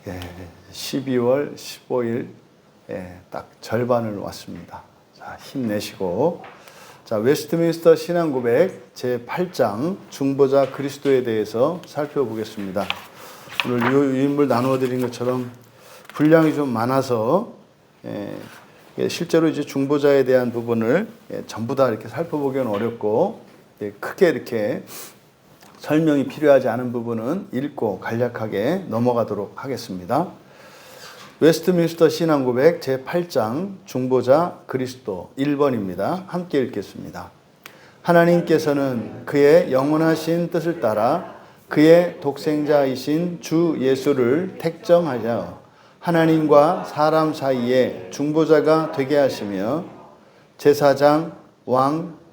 예, 12월 15일 딱 절반을 왔습니다. 자, 힘내시고. 자, 웨스트민스터 신앙고백 제8장 중보자 그리스도에 대해서 살펴보겠습니다. 오늘 유인물 나누어 드린 것처럼 분량이 좀 많아서 실제로 이제 중보자에 대한 부분을 전부 다 이렇게 살펴보기는 어렵고 크게 이렇게 설명이 필요하지 않은 부분은 읽고 간략하게 넘어가도록 하겠습니다. 웨스트민스터 신앙고백 제8장 중보자 그리스도 1번입니다. 함께 읽겠습니다. 하나님께서는 그의 영원하신 뜻을 따라 그의 독생자이신 주 예수를 택정하여 하나님과 사람 사이에 중보자가 되게 하시며 제사장, 왕,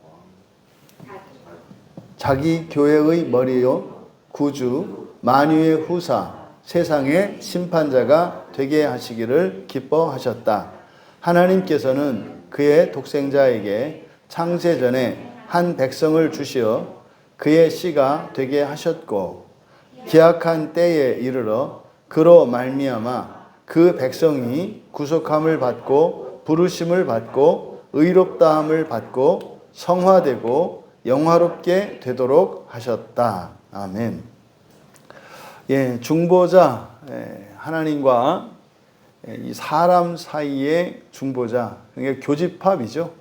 자기 교회의 머리요 구주, 만유의 후사, 세상의 심판자가 되게 하시기를 기뻐하셨다. 하나님께서는 그의 독생자에게 창세전에 한 백성을 주시어 그의 씨가 되게 하셨고 기약한 때에 이르러 그로 말미암아 그 백성이 구속함을 받고 부르심을 받고 의롭다함을 받고 성화되고 영화롭게 되도록 하셨다. 아멘. 중보자, 하나님과 이 사람 사이의 중보자, 그러니까 교집합이죠.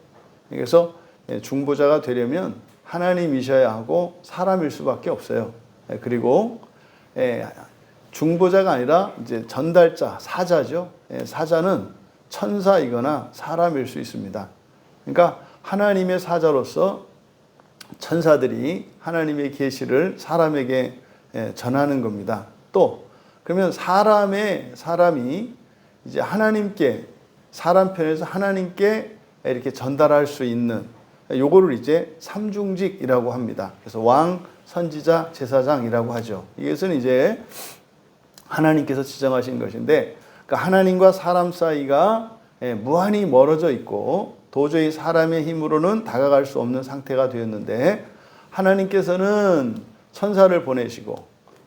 그래서 중보자가 되려면 하나님이셔야 하고 사람일 수밖에 없어요. 그리고 중보자가 아니라 이제 전달자, 사자죠. 사자는 천사이거나 사람일 수 있습니다. 그러니까 하나님의 사자로서 천사들이 하나님의 계시를 사람에게 전하는 겁니다. 또 그러면 사람이 이제 하나님께 사람 편에서 하나님께 이렇게 전달할 수 있는 요거를 이제 삼중직이라고 합니다. 그래서 왕, 선지자, 제사장이라고 하죠. 이것은 이제 하나님께서 지정하신 것인데 그러니까 하나님과 사람 사이가 무한히 멀어져 있고 도저히 사람의 힘으로는 다가갈 수 없는 상태가 되었는데 하나님께서는 천사를 보내시고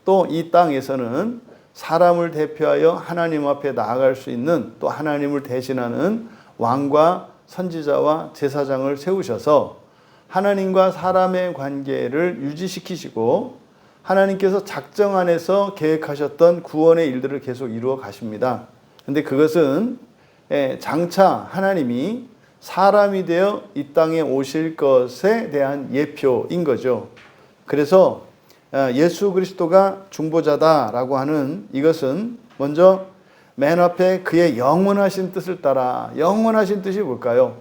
또 이 땅에서는 사람을 대표하여 하나님 앞에 나아갈 수 있는 또 하나님을 대신하는 왕과 선지자와 제사장을 세우셔서 하나님과 사람의 관계를 유지시키시고 하나님께서 작정 안에서 계획하셨던 구원의 일들을 계속 이루어 가십니다. 그런데 그것은 장차 하나님이 사람이 되어 이 땅에 오실 것에 대한 예표인 거죠. 그래서 예수 그리스도가 중보자다라고 하는 이것은 먼저 맨 앞에 그의 영원하신 뜻을 따라, 영원하신 뜻이 뭘까요?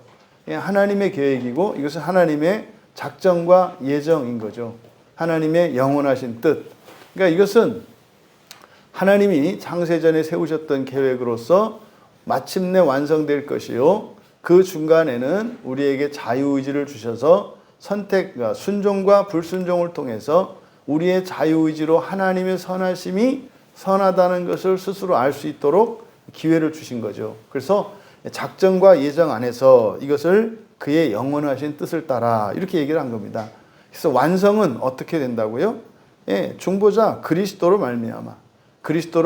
하나님의 계획이고 이것은 하나님의 작정과 예정인 거죠. 하나님의 영원하신 뜻. 그러니까 이것은 하나님이 창세전에 세우셨던 계획으로서 마침내 완성될 것이요. 그 중간에는 우리에게 자유의지를 주셔서 선택, 순종과 불순종을 통해서 우리의 자유의지로 하나님의 선하심이 선하다는 것을 스스로 알 수 있도록 기회를 주신 거죠. 그래서 작정과 예정 안에서 이것을 그의 영원하신 뜻을 따라 이렇게 얘기를 한 겁니다. 그래서 완성은 어떻게 된다고요? 중보자 그리스도로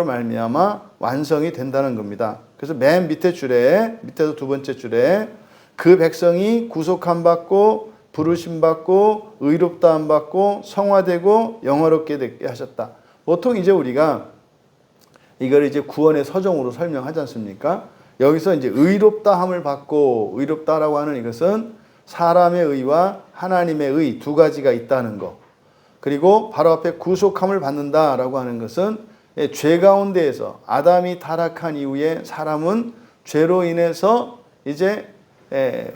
말미암아 완성이 된다는 겁니다. 그래서 맨 밑에 줄에, 밑에서 두 번째 줄에 그 백성이 구속함 받고 부르심 받고 의롭다함 받고 성화되고 영화롭게 되게 하셨다. 보통 이제 우리가 이걸 이제 구원의 서정으로 설명하지 않습니까? 여기서 이제 의롭다함을 받고 의롭다라고 하는 이것은 사람의 의와 하나님의 의 두 가지가 있다는 거. 그리고 바로 앞에 구속함을 받는다라고 하는 것은 죄 가운데에서 아담이 타락한 이후에 사람은 죄로 인해서 이제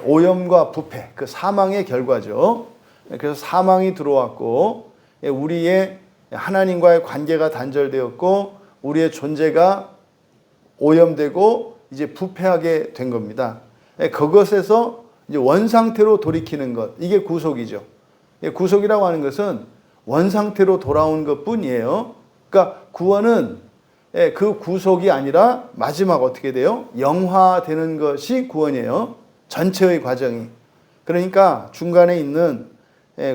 오염과 부패, 그 사망의 결과죠. 그래서 사망이 들어왔고 우리의 하나님과의 관계가 단절되었고 우리의 존재가 오염되고 이제 부패하게 된 겁니다. 그것에서 이제 원상태로 돌이키는 것, 이게 구속이죠. 구속이라고 하는 것은 원상태로 돌아온 것뿐이에요. 그러니까 구원은 그 구속이 아니라 마지막 어떻게 돼요? 영화되는 것이 구원이에요. 전체의 과정이. 그러니까 중간에 있는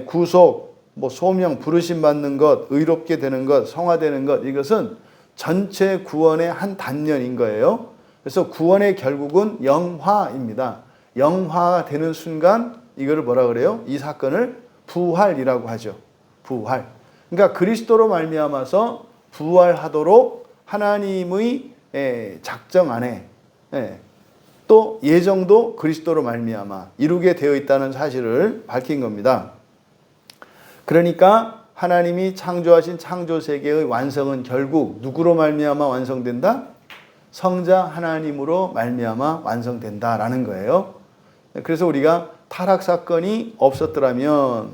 구속, 소명, 부르심 받는 것, 의롭게 되는 것, 성화되는 것, 이것은 전체 구원의 한 단면인 거예요. 그래서 구원의 결국은 영화입니다. 영화가 되는 순간 이거를 뭐라 그래요? 이 사건을 부활이라고 하죠. 부활. 그러니까 그리스도로 말미암아서 부활하도록 하나님의 작정 안에 또 예정도 그리스도로 말미암아 이루게 되어 있다는 사실을 밝힌 겁니다. 그러니까 하나님이 창조하신 창조 세계의 완성은 결국 누구로 말미암아 완성된다? 성자 하나님으로 말미암아 완성된다라는 거예요. 그래서 우리가 타락 사건이 없었더라면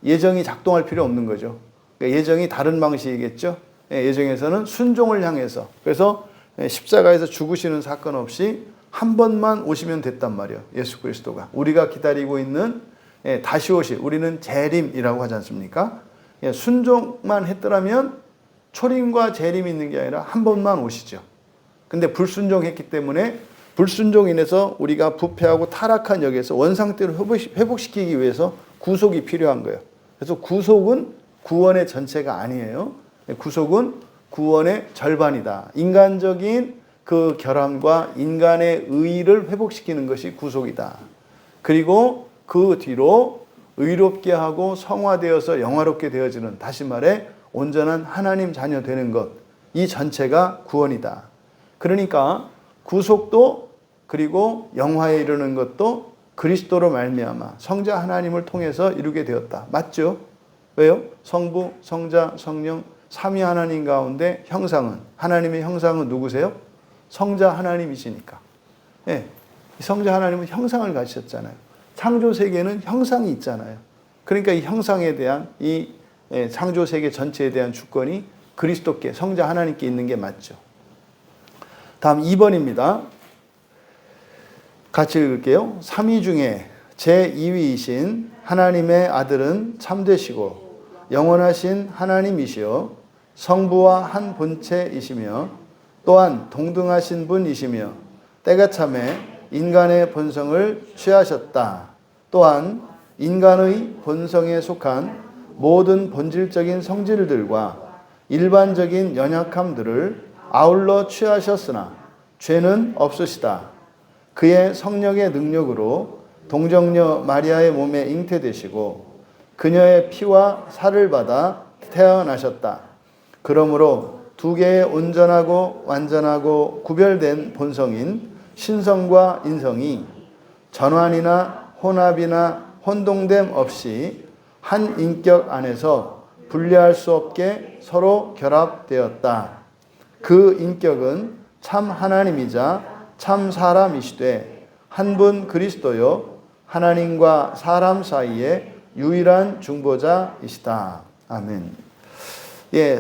예정이 작동할 필요 없는 거죠. 그러니까 예정이 다른 방식이겠죠. 예정에서는 순종을 향해서, 그래서 십자가에서 죽으시는 사건 없이 한 번만 오시면 됐단 말이에요. 예수 그리스도가 우리가 기다리고 있는 다시 오실, 우리는 재림이라고 하지 않습니까? 순종만 했더라면 초림과 재림이 있는 게 아니라 한 번만 오시죠. 근데 불순종했기 때문에 불순종 인해서 우리가 부패하고 타락한 역에서 원상태로 회복시키기 위해서 구속이 필요한 거예요. 그래서 구속은 구원의 전체가 아니에요. 구속은 구원의 절반이다. 인간적인 그 결함과 인간의 의의를 회복시키는 것이 구속이다. 그리고 그 뒤로 의롭게 하고 성화되어서 영화롭게 되어지는, 다시 말해 온전한 하나님 자녀 되는 것, 이 전체가 구원이다. 그러니까 구속도 그리고 영화에 이르는 것도 그리스도로 말미암아 성자 하나님을 통해서 이루게 되었다. 맞죠? 왜요? 성부, 성자, 성령 삼위 하나님 가운데 형상은, 하나님의 형상은 누구세요? 성자 하나님이시니까. 성자 하나님은 형상을 가지셨잖아요. 창조 세계는 형상이 있잖아요. 그러니까 이 형상에 대한 이 창조 세계 전체에 대한 주권이 그리스도께, 성자 하나님께 있는 게 맞죠. 다음 2번입니다. 같이 읽을게요. 삼위 중에 제2위이신 하나님의 아들은 참되시고 영원하신 하나님이시여 성부와 한 본체이시며 또한 동등하신 분이시며 때가 참에 인간의 본성을 취하셨다. 또한 인간의 본성에 속한 모든 본질적인 성질들과 일반적인 연약함들을 아울러 취하셨으나 죄는 없으시다. 그의 성령의 능력으로 동정녀 마리아의 몸에 잉태되시고 그녀의 피와 살을 받아 태어나셨다. 그러므로 두 개의 온전하고 완전하고 구별된 본성인 신성과 인성이 전환이나 혼합이나 혼동됨 없이 한 인격 안에서 분리할 수 없게 서로 결합되었다. 그 인격은 참 하나님이자 참 사람이시되 한 분 그리스도요 하나님과 사람 사이의 유일한 중보자이시다. 아멘.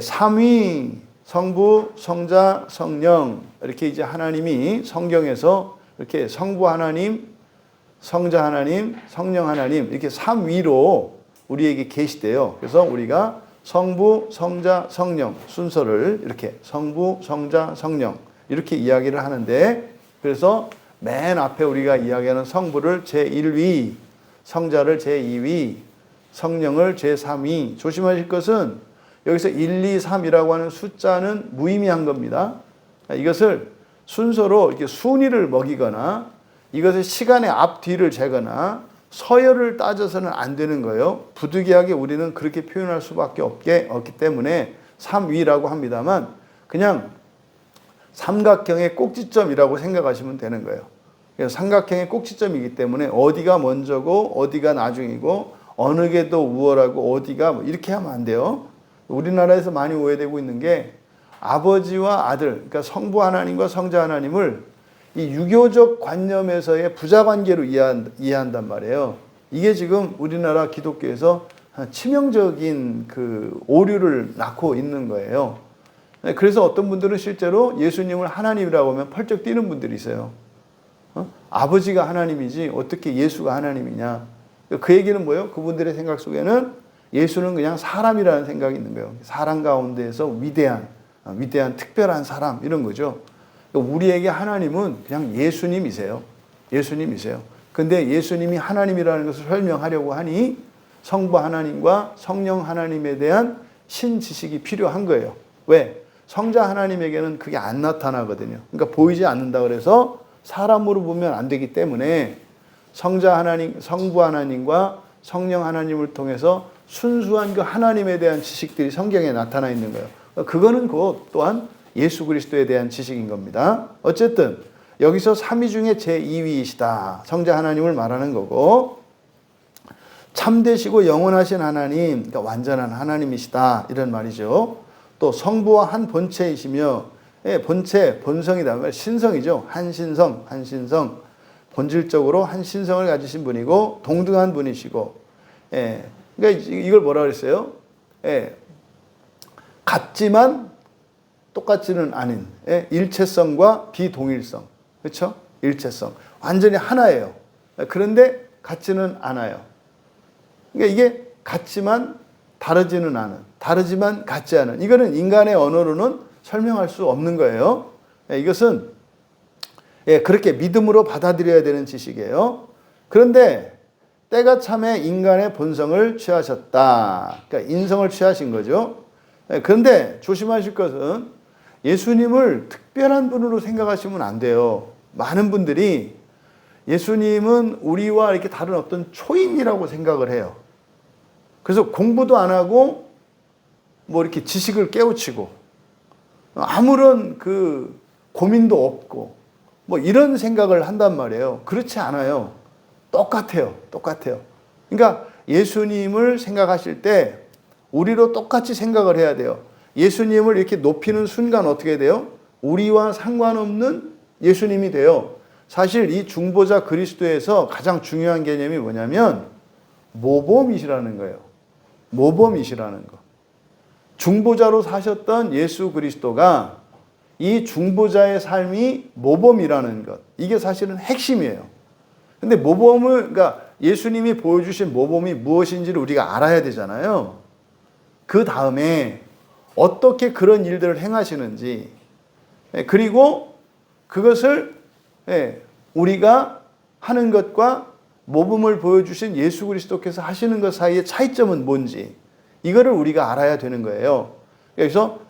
삼위 성부, 성자, 성령, 이렇게 이제 하나님이 성경에서 이렇게 성부 하나님, 성자 하나님, 성령 하나님, 이렇게 삼위로 우리에게 계시대요. 그래서 우리가 성부, 성자, 성령 순서를 이렇게 성부, 성자, 성령 이렇게 이야기를 하는데, 그래서 맨 앞에 우리가 이야기하는 성부를 제1위, 성자를 제2위, 성령을 제3위. 조심하실 것은 여기서 1, 2, 3이라고 하는 숫자는 무의미한 겁니다. 이것을 순서로 이렇게 순위를 먹이거나 이것을 시간의 앞뒤를 재거나 서열을 따져서는 안 되는 거예요. 부득이하게 우리는 그렇게 표현할 수밖에 없기 때문에 3위라고 합니다만 그냥 삼각형의 꼭지점이라고 생각하시면 되는 거예요. 그래서 삼각형의 꼭지점이기 때문에 어디가 먼저고 어디가 나중이고 어느 게 더 우월하고 어디가 뭐 이렇게 하면 안 돼요. 우리나라에서 많이 오해되고 있는 게 아버지와 아들, 그러니까 성부 하나님과 성자 하나님을 이 유교적 관념에서의 부자관계로 이해한단 말이에요. 이게 지금 우리나라 기독교에서 치명적인 그 오류를 낳고 있는 거예요. 그래서 어떤 분들은 실제로 예수님을 하나님이라고 하면 펄쩍 뛰는 분들이 있어요. 아버지가 하나님이지 어떻게 예수가 하나님이냐. 그 얘기는 뭐예요? 그분들의 생각 속에는 예수는 그냥 사람이라는 생각이 있는 거예요. 사람 가운데에서 위대한 특별한 사람 이런 거죠. 우리에게 하나님은 그냥 예수님이세요. 예수님이세요. 근데 예수님이 하나님이라는 것을 설명하려고 하니 성부 하나님과 성령 하나님에 대한 신지식이 필요한 거예요. 왜? 성자 하나님에게는 그게 안 나타나거든요. 그러니까 보이지 않는다 그래서 사람으로 보면 안 되기 때문에 성자 하나님, 성부 하나님과 성령 하나님을 통해서 순수한 그 하나님에 대한 지식들이 성경에 나타나 있는 거예요. 그거는 곧 또한 예수 그리스도에 대한 지식인 겁니다. 어쨌든 여기서 삼위 중에 제2위이시다. 성자 하나님을 말하는 거고, 참되시고 영원하신 하나님, 그러니까 완전한 하나님이시다 이런 말이죠. 또 성부와 한 본체이시며, 본체, 본성이다. 신성이죠. 한신성, 한신성. 본질적으로 한 신성을 가지신 분이고 동등한 분이시고, 그러니까 이걸 뭐라 그랬어요? 같지만 똑같지는 않은 일체성과 비동일성, 그렇죠? 일체성, 완전히 하나예요. 그런데 같지는 않아요. 그러니까 이게 같지만 다르지는 않은, 다르지만 같지 않은, 이거는 인간의 언어로는 설명할 수 없는 거예요. 이것은 그렇게 믿음으로 받아들여야 되는 지식이에요. 그런데 때가 참에 인간의 본성을 취하셨다. 그러니까 인성을 취하신 거죠. 그런데 조심하실 것은 예수님을 특별한 분으로 생각하시면 안 돼요. 많은 분들이 예수님은 우리와 이렇게 다른 어떤 초인이라고 생각을 해요. 그래서 공부도 안 하고 뭐 이렇게 지식을 깨우치고 아무런 그 고민도 없고 뭐 이런 생각을 한단 말이에요. 그렇지 않아요. 똑같아요. 똑같아요. 그러니까 예수님을 생각하실 때 우리로 똑같이 생각을 해야 돼요. 예수님을 이렇게 높이는 순간 어떻게 돼요? 우리와 상관없는 예수님이 돼요. 사실 이 중보자 그리스도에서 가장 중요한 개념이 뭐냐면 모범이시라는 거예요. 모범이시라는 거. 중보자로 사셨던 예수 그리스도가 이 중보자의 삶이 모범이라는 것. 이게 사실은 핵심이에요. 근데 모범을, 그러니까 예수님이 보여주신 모범이 무엇인지를 우리가 알아야 되잖아요. 그 다음에 어떻게 그런 일들을 행하시는지, 그리고 그것을 우리가 하는 것과 모범을 보여주신 예수 그리스도께서 하시는 것 사이의 차이점은 뭔지, 이거를 우리가 알아야 되는 거예요. 그래서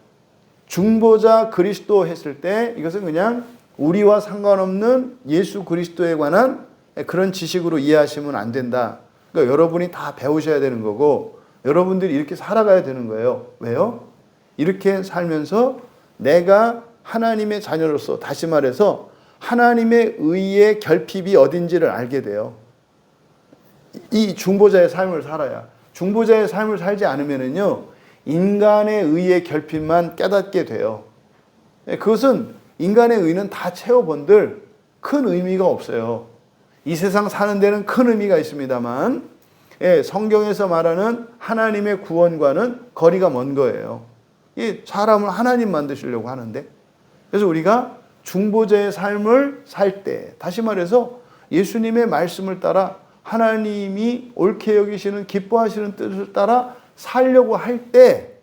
중보자 그리스도 했을 때 이것은 그냥 우리와 상관없는 예수 그리스도에 관한 그런 지식으로 이해하시면 안 된다. 그러니까 여러분이 다 배우셔야 되는 거고 여러분들이 이렇게 살아가야 되는 거예요. 왜요? 이렇게 살면서 내가 하나님의 자녀로서, 다시 말해서 하나님의 의의 결핍이 어딘지를 알게 돼요. 이 중보자의 삶을 살아야. 중보자의 삶을 살지 않으면요, 인간의 의의 결핍만 깨닫게 돼요. 그것은 인간의 의는 다 채워본들 큰 의미가 없어요. 이 세상 사는 데는 큰 의미가 있습니다만, 성경에서 말하는 하나님의 구원과는 거리가 먼 거예요. 이 사람을 하나님 만드시려고 하는데, 그래서 우리가 중보자의 삶을 살 때, 다시 말해서 예수님의 말씀을 따라 하나님이 옳게 여기시는 기뻐하시는 뜻을 따라 살려고 할 때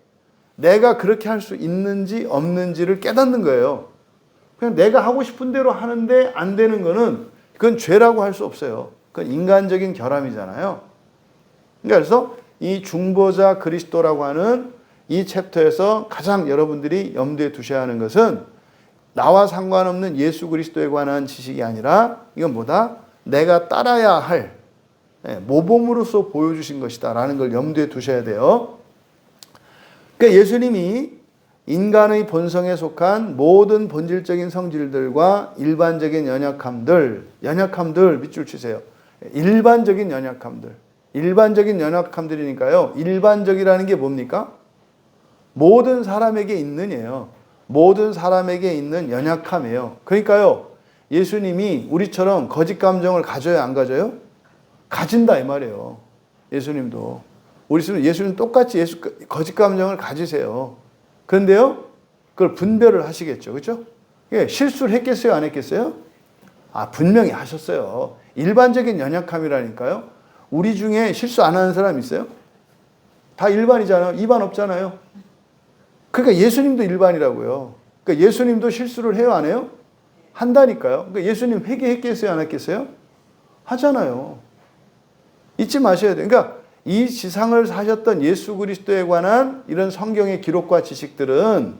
내가 그렇게 할 수 있는지 없는지를 깨닫는 거예요. 그냥 내가 하고 싶은 대로 하는데 안 되는 거는 그건 죄라고 할 수 없어요. 그건 인간적인 결함이잖아요. 그래서 이 중보자 그리스도라고 하는 이 챕터에서 가장 여러분들이 염두에 두셔야 하는 것은 나와 상관없는 예수 그리스도에 관한 지식이 아니라 이건 뭐다? 내가 따라야 할 모범으로서 보여주신 것이다 라는 걸 염두에 두셔야 돼요. 그러니까 예수님이 인간의 본성에 속한 모든 본질적인 성질들과 일반적인 연약함들 밑줄 치세요. 일반적인 연약함들이니까요. 일반적이라는 게 뭡니까? 모든 사람에게 있는이에요. 모든 사람에게 있는 연약함이에요. 그러니까요, 예수님이 우리처럼 거짓 감정을 가져요, 안 가져요? 가진다 이 말이에요. 예수님도. 예수님 똑같이 거짓 감정을 가지세요. 그런데요, 그걸 분별을 하시겠죠. 그렇죠? 실수를 했겠어요, 안 했겠어요? 분명히 하셨어요. 일반적인 연약함이라니까요. 우리 중에 실수 안 하는 사람 있어요? 다 일반이잖아요. 이반 없잖아요. 그러니까 예수님도 일반이라고요. 그러니까 예수님도 실수를 해요, 안 해요? 한다니까요. 그러니까 예수님 회개했겠어요, 안 했겠어요? 하잖아요. 잊지 마셔야 돼요. 그러니까 이 지상을 사셨던 예수 그리스도에 관한 이런 성경의 기록과 지식들은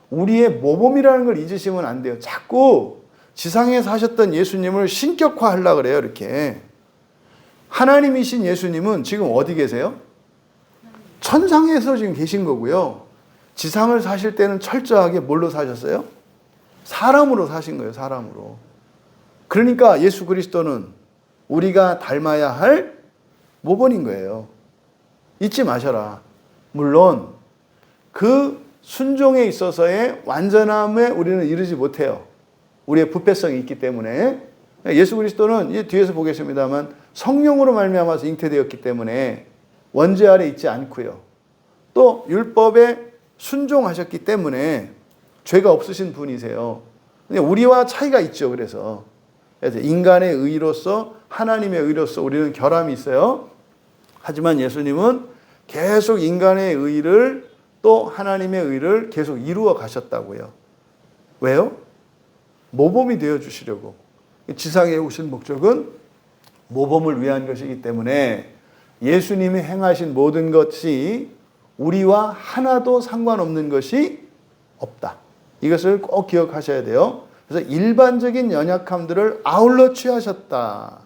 우리의 모범이라는 걸 잊으시면 안 돼요. 자꾸 지상에 사셨던 예수님을 신격화하려고 그래요. 이렇게. 하나님이신 예수님은 지금 어디 계세요? 천상에서 지금 계신 거고요. 지상을 사실 때는 철저하게 뭘로 사셨어요? 사람으로 사신 거예요. 사람으로. 그러니까 예수 그리스도는 우리가 닮아야 할 모본인 거예요. 잊지 마셔라. 물론 그 순종에 있어서의 완전함에 우리는 이르지 못해요. 우리의 부패성이 있기 때문에. 예수 그리스도는 이제 뒤에서 보겠습니다만 성령으로 말미암아서 잉태되었기 때문에 원죄 아래 있지 않고요. 또 율법에 순종하셨기 때문에 죄가 없으신 분이세요. 근데 우리와 차이가 있죠. 그래서 인간의 의로서 하나님의 의로서 우리는 결함이 있어요. 하지만 예수님은 계속 인간의 의를 또 하나님의 의를 계속 이루어 가셨다고요. 왜요? 모범이 되어 주시려고. 지상에 오신 목적은 모범을 위한 것이기 때문에 예수님이 행하신 모든 것이 우리와 하나도 상관없는 것이 없다. 이것을 꼭 기억하셔야 돼요. 그래서 일반적인 연약함들을 아울러 취하셨다.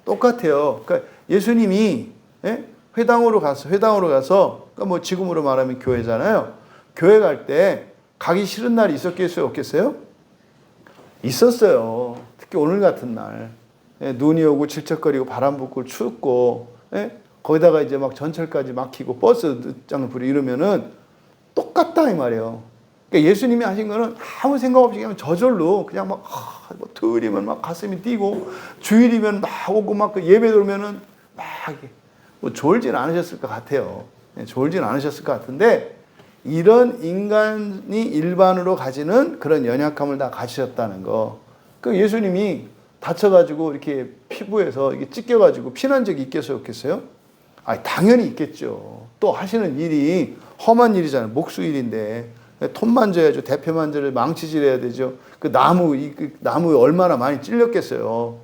똑같아요. 그러니까 예수님이 회당으로 가서 그러니까 뭐 지금으로 말하면 교회잖아요. 교회 갈 때 가기 싫은 날이 있었겠어요, 없겠어요? 있었어요. 특히 오늘 같은 날. 눈이 오고 질척거리고 바람 불고 춥고 거기다가 이제 막 전철까지 막히고 버스 늦장을 부리고 이러면은 똑같다 이 말이에요. 그러니까 예수님이 하신 거는 아무 생각 없이 그냥 저절로 그냥 막 뭐 토요일이면 막 가슴이 뛰고 주일이면 막 오고 막 그 예배 들으면은 막 뭐 졸진 않으셨을 것 같아요. 졸진 않으셨을 것 같은데 이런 인간이 일반으로 가지는 그런 연약함을 다 가지셨다는 거. 그 예수님이 다쳐가지고 이렇게 피부에서 이게 찢겨가지고 피난 적이 있겠어요, 없겠어요? 당연히 있겠죠. 또 하시는 일이 험한 일이잖아요. 목수일인데 톱 만져야죠. 대패 만져야 망치질 해야 되죠. 그 나무에 얼마나 많이 찔렸겠어요.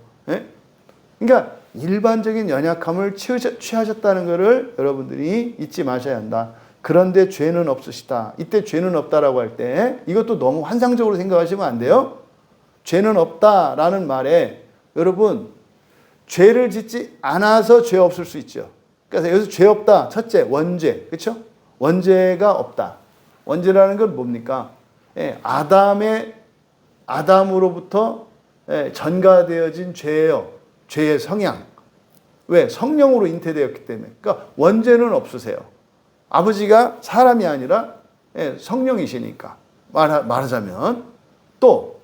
그러니까 일반적인 연약함을 취하셨다는 것을 여러분들이 잊지 마셔야 한다. 그런데 죄는 없으시다. 이때 죄는 없다라고 할 때 이것도 너무 환상적으로 생각하시면 안 돼요. 죄는 없다라는 말에 여러분 죄를 짓지 않아서 죄 없을 수 있죠. 그래서 여기서 죄 없다. 첫째 원죄. 그렇죠? 원죄가 없다. 원죄라는 건 뭡니까? 아담으로부터 전가되어진 죄예요. 죄의 성향. 왜? 성령으로 잉태되었기 때문에. 그러니까 원죄는 없으세요. 아버지가 사람이 아니라 성령이시니까. 말하자면. 또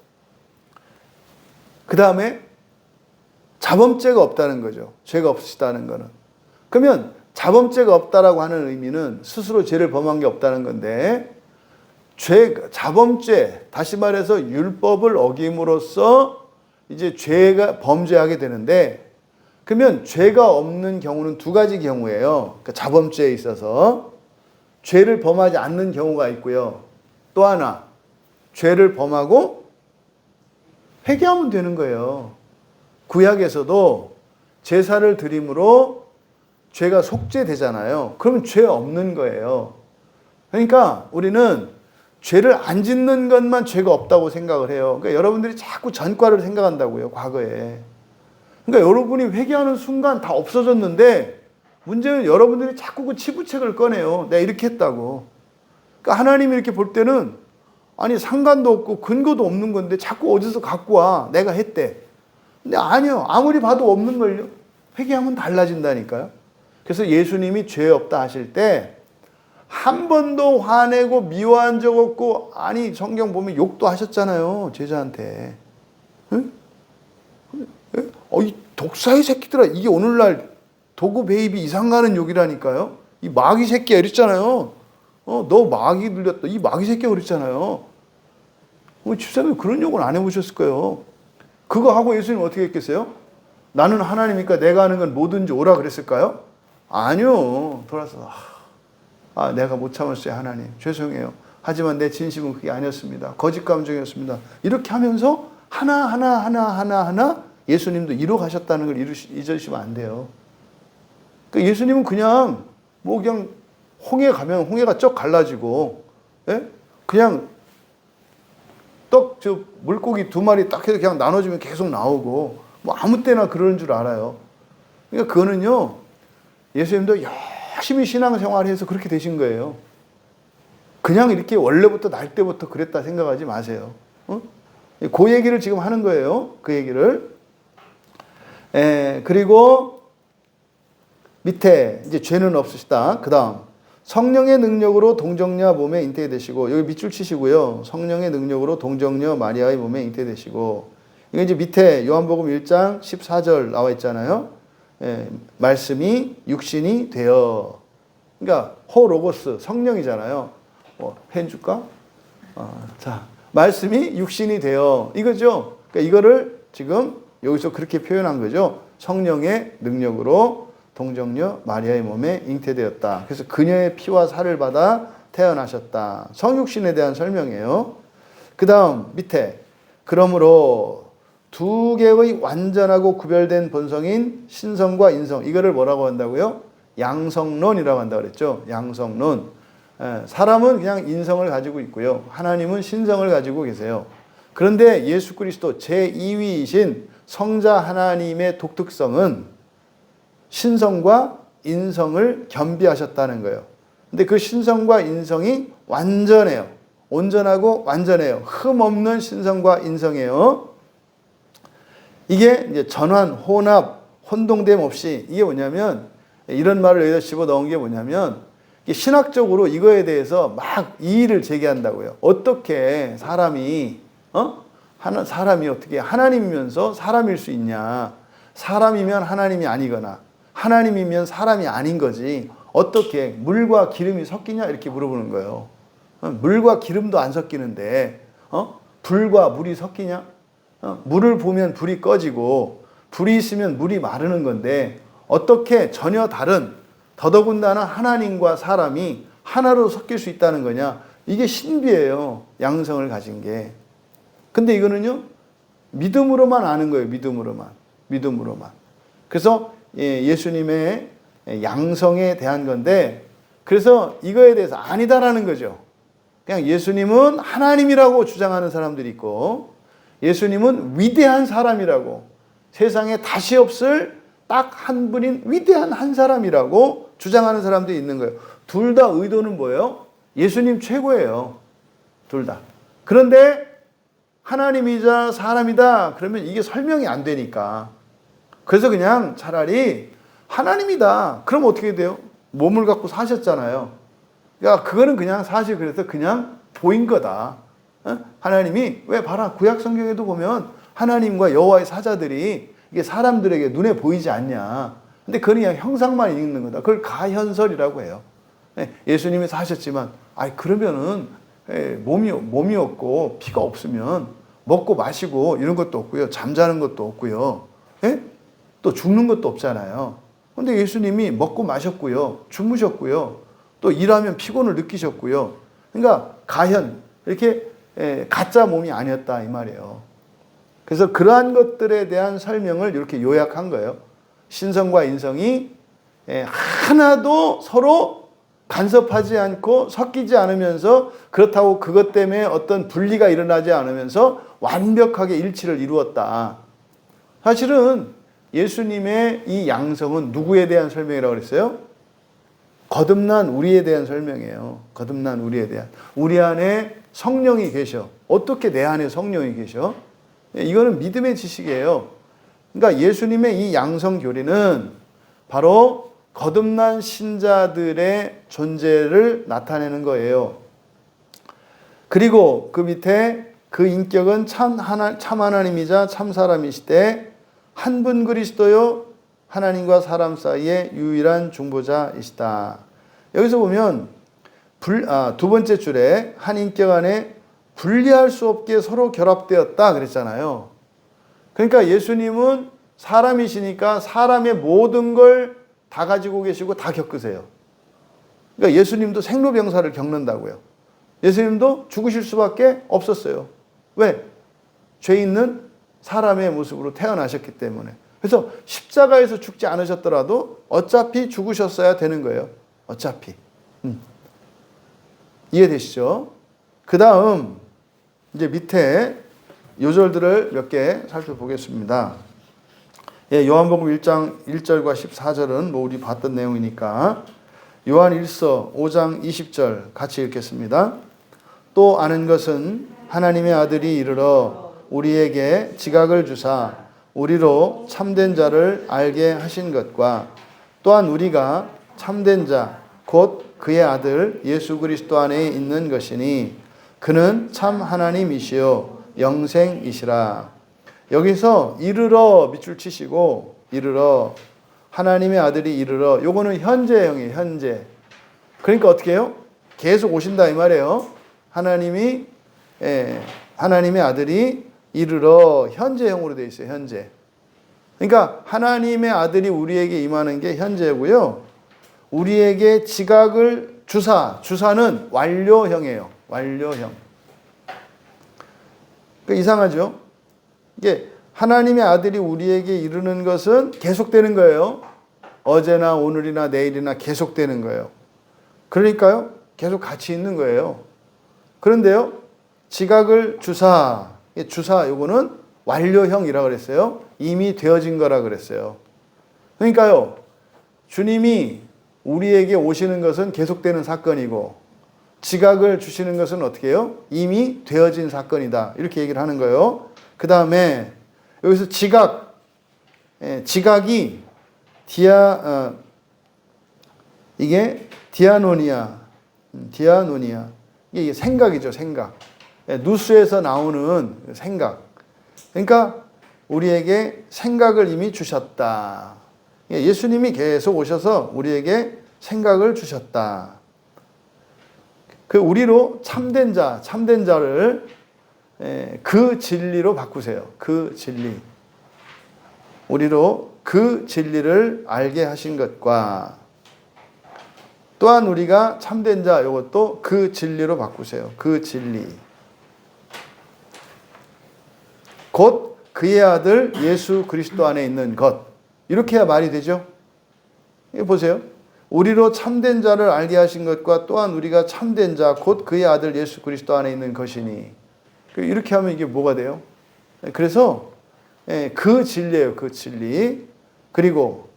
그 다음에 자범죄가 없다는 거죠. 죄가 없으시다는 거는. 그러면 자범죄가 없다라고 하는 의미는 스스로 죄를 범한 게 없다는 건데 자범죄, 다시 말해서 율법을 어김으로써 이제 죄가 범죄하게 되는데 그러면 죄가 없는 경우는 두 가지 경우예요. 그러니까 자범죄에 있어서 죄를 범하지 않는 경우가 있고요. 또 하나 죄를 범하고 회개하면 되는 거예요. 구약에서도 제사를 드림으로 죄가 속죄되잖아요. 그러면 죄 없는 거예요. 그러니까 우리는 죄를 안 짓는 것만 죄가 없다고 생각을 해요. 그러니까 여러분들이 자꾸 전과를 생각한다고요. 과거에. 그러니까 여러분이 회개하는 순간 다 없어졌는데 문제는 여러분들이 자꾸 그 치부책을 꺼내요. 내가 이렇게 했다고. 그러니까 하나님이 이렇게 볼 때는 아니 상관도 없고 근거도 없는 건데 자꾸 어디서 갖고 와. 내가 했대. 근데 아니요. 아무리 봐도 없는 걸요. 회개하면 달라진다니까요. 그래서 예수님이 죄 없다 하실 때 한 번도 화내고 미워한 적 없고 아니 성경 보면 욕도 하셨잖아요. 제자한테. 응? 이 독사의 새끼들아 이게 오늘날 도구 베이비 이상 가는 욕이라니까요. 이 마귀 새끼야 이랬잖아요. 너 마귀 들렸다. 이 마귀 새끼야 그랬잖아요. 집사님 그런 욕은 안 해보셨을 거예요. 그거 하고 예수님 어떻게 했겠어요? 나는 하나님이니까 내가 하는 건 뭐든지 오라 그랬을까요? 아니요. 돌아서 내가 못 참았어요 하나님. 죄송해요. 하지만 내 진심은 그게 아니었습니다. 거짓 감정이었습니다. 이렇게 하면서 하나 예수님도 이루 가셨다는 걸 잊으시면 안 돼요. 그러니까 예수님은 그냥 홍해 가면 홍해가 쩍 갈라지고 그냥 떡, 물고기 2마리 딱 해서 그냥 나눠주면 계속 나오고, 뭐 아무 때나 그러는 줄 알아요. 그러니까 그거는요, 예수님도 열심히 신앙생활해서 그렇게 되신 거예요. 그냥 이렇게 원래부터 날 때부터 그랬다 생각하지 마세요. 그 얘기를 지금 하는 거예요. 그 얘기를. 그리고 밑에 이제 죄는 없으시다. 그 다음 성령의 능력으로 동정녀 몸에 잉태되시고, 여기 밑줄 치시고요. 성령의 능력으로 동정녀 마리아의 몸에 잉태되시고, 이거 이제 밑에 요한복음 1장 14절 나와 있잖아요. 말씀이 육신이 되어, 그러니까 호로고스 성령이잖아요. 펜 줄까? 자, 말씀이 육신이 되어, 이거죠. 그러니까 이거를 지금 여기서 그렇게 표현한 거죠. 성령의 능력으로 동정녀 마리아의 몸에 잉태되었다. 그래서 그녀의 피와 살을 받아 태어나셨다. 성육신에 대한 설명이에요. 그 다음 밑에 그러므로 두 개의 완전하고 구별된 본성인 신성과 인성, 이거를 뭐라고 한다고요? 양성론이라고 한다고 그랬죠. 양성론. 사람은 그냥 인성을 가지고 있고요. 하나님은 신성을 가지고 계세요. 그런데 예수 그리스도 제2위이신 성자 하나님의 독특성은 신성과 인성을 겸비하셨다는 거예요. 근데 그 신성과 인성이 완전해요. 온전하고 완전해요. 흠 없는 신성과 인성이에요. 이게 이제 전환, 혼합, 혼동됨 없이, 이게 뭐냐면, 이런 말을 여기다 집어 넣은 게 뭐냐면, 신학적으로 이거에 대해서 막 이의를 제기한다고요. 어떻게 사람이 어떻게 하나님이면서 사람일 수 있냐? 사람이면 하나님이 아니거나 하나님이면 사람이 아닌 거지. 어떻게 물과 기름이 섞이냐? 이렇게 물어보는 거예요. 물과 기름도 안 섞이는데 불과 물이 섞이냐? 물을 보면 불이 꺼지고 불이 있으면 물이 마르는 건데 어떻게 전혀 다른, 더더군다나 하나님과 사람이 하나로 섞일 수 있다는 거냐? 이게 신비예요. 양성을 가진 게. 근데 이거는요, 믿음으로만 아는 거예요. 믿음으로만. 그래서 예수님의 양성에 대한 건데, 그래서 이거에 대해서 아니다라는 거죠. 그냥 예수님은 하나님이라고 주장하는 사람들이 있고, 예수님은 위대한 사람이라고, 세상에 다시 없을 딱 한 분인 위대한 한 사람이라고 주장하는 사람들이 있는 거예요. 둘 다 의도는 뭐예요? 예수님 최고예요. 둘 다. 그런데 하나님이자 사람이다 그러면 이게 설명이 안 되니까, 그래서 그냥 차라리 하나님이다 그럼 어떻게 돼요? 몸을 갖고 사셨잖아요. 그러니까 그거는 그냥 사실 그래서 그냥 보인 거다. 하나님이, 왜 봐라, 구약 성경에도 보면 하나님과 여호와의 사자들이 이게 사람들에게 눈에 보이지 않냐. 근데 그건 그냥 형상만 있는 거다. 그걸 가현설이라고 해요. 예수님이 사셨지만, 그러면은 몸이 없고 피가 없으면 먹고 마시고 이런 것도 없고요. 잠자는 것도 없고요. 또 죽는 것도 없잖아요. 근데 예수님이 먹고 마셨고요. 주무셨고요. 또 일하면 피곤을 느끼셨고요. 그러니까 가현, 이렇게 가짜 몸이 아니었다 이 말이에요. 그래서 그러한 것들에 대한 설명을 이렇게 요약한 거예요. 신성과 인성이 하나도 서로 간섭하지 않고 섞이지 않으면서, 그렇다고 그것 때문에 어떤 분리가 일어나지 않으면서 완벽하게 일치를 이루었다. 사실은 예수님의 이 양성은 누구에 대한 설명이라고 그랬어요? 거듭난 우리에 대한 설명이에요. 거듭난 우리에 대한. 우리 안에 성령이 계셔. 어떻게 내 안에 성령이 계셔? 이거는 믿음의 지식이에요. 그러니까 예수님의 이 양성 교리는 바로 거듭난 신자들의 존재를 나타내는 거예요. 그리고 그 밑에 그 인격은 참 하나님이자 참 사람이시되 한 분 그리스도요 하나님과 사람 사이의 유일한 중보자이시다. 여기서 보면 두 번째 줄에 한 인격 안에 분리할 수 없게 서로 결합되었다 그랬잖아요. 그러니까 예수님은 사람이시니까 사람의 모든 걸 다 가지고 계시고 다 겪으세요. 그러니까 예수님도 생로병사를 겪는다고요. 예수님도 죽으실 수밖에 없었어요. 왜? 죄 있는 사람의 모습으로 태어나셨기 때문에. 그래서 십자가에서 죽지 않으셨더라도 어차피 죽으셨어야 되는 거예요. 어차피. 이해되시죠? 그 다음 이제 밑에 요절들을 몇 개 살펴보겠습니다. 예, 요한복음 1장 1절과 14절은 뭐 우리 봤던 내용이니까 요한 1서 5장 20절 같이 읽겠습니다. 또 아는 것은 하나님의 아들이 이르러 우리에게 지각을 주사 우리로 참된 자를 알게 하신 것과 또한 우리가 참된 자 곧 그의 아들 예수 그리스도 안에 있는 것이니 그는 참 하나님이시요 영생이시라. 여기서 이르러 밑줄 치시고 이르러 하나님의 아들이 이르러 요거는 현재형이에요. 현재. 그러니까 어떻게 해요? 계속 오신다 이 말이에요. 하나님의 아들이 이르러 현재형으로 되어 있어요. 현재. 그러니까 하나님의 아들이 우리에게 임하는 게 현재고요. 우리에게 지각을 주사는 완료형이에요. 완료형. 그러니까 이상하죠? 이게 하나님의 아들이 우리에게 이르는 것은 계속되는 거예요. 어제나 오늘이나 내일이나 계속되는 거예요. 그러니까요, 계속 같이 있는 거예요. 그런데요, 지각을 주사 요거는 완료형이라고 그랬어요. 이미 되어진 거라 그랬어요. 그러니까요, 주님이 우리에게 오시는 것은 계속되는 사건이고 지각을 주시는 것은 어떻게 해요? 이미 되어진 사건이다. 이렇게 얘기를 하는 거예요. 그 다음에 여기서 지각이 이게 디아노니아. 이게 생각이죠, 생각. 누스에서 나오는 생각. 그러니까 우리에게 생각을 이미 주셨다. 예수님이 계속 오셔서 우리에게 생각을 주셨다. 그 우리로 참된 자를 그 진리로 바꾸세요. 그 진리. 우리로 그 진리를 알게 하신 것과 또한 우리가 참된 자 이것도 그 진리로 바꾸세요. 그 진리. 곧 그의 아들 예수 그리스도 안에 있는 것. 이렇게 해야 말이 되죠. 이거 보세요. 우리로 참된 자를 알게 하신 것과 또한 우리가 참된 자 곧 그의 아들 예수 그리스도 안에 있는 것이니. 이렇게 하면 이게 뭐가 돼요? 그래서 그 진리예요. 그 진리. 그리고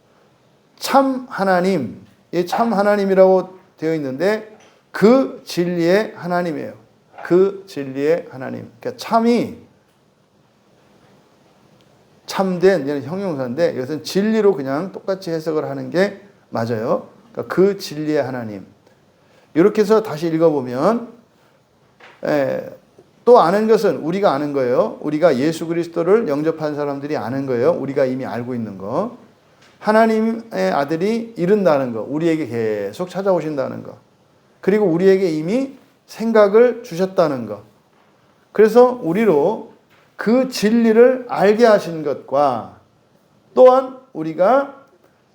참 하나님. 참 하나님이라고 되어 있는데 그 진리의 하나님이에요. 그 진리의 하나님. 그러니까 참이 참된 형용사인데 이것은 진리로 그냥 똑같이 해석을 하는 게 맞아요. 그러니까 그 진리의 하나님. 이렇게 해서 다시 읽어보면 또 아는 것은 우리가 아는 거예요. 우리가 예수 그리스도를 영접한 사람들이 아는 거예요. 우리가 이미 알고 있는 거. 하나님의 아들이 이른다는 거. 우리에게 계속 찾아오신다는 거. 그리고 우리에게 이미 생각을 주셨다는 거. 그래서 우리로 그 진리를 알게 하신 것과 또한 우리가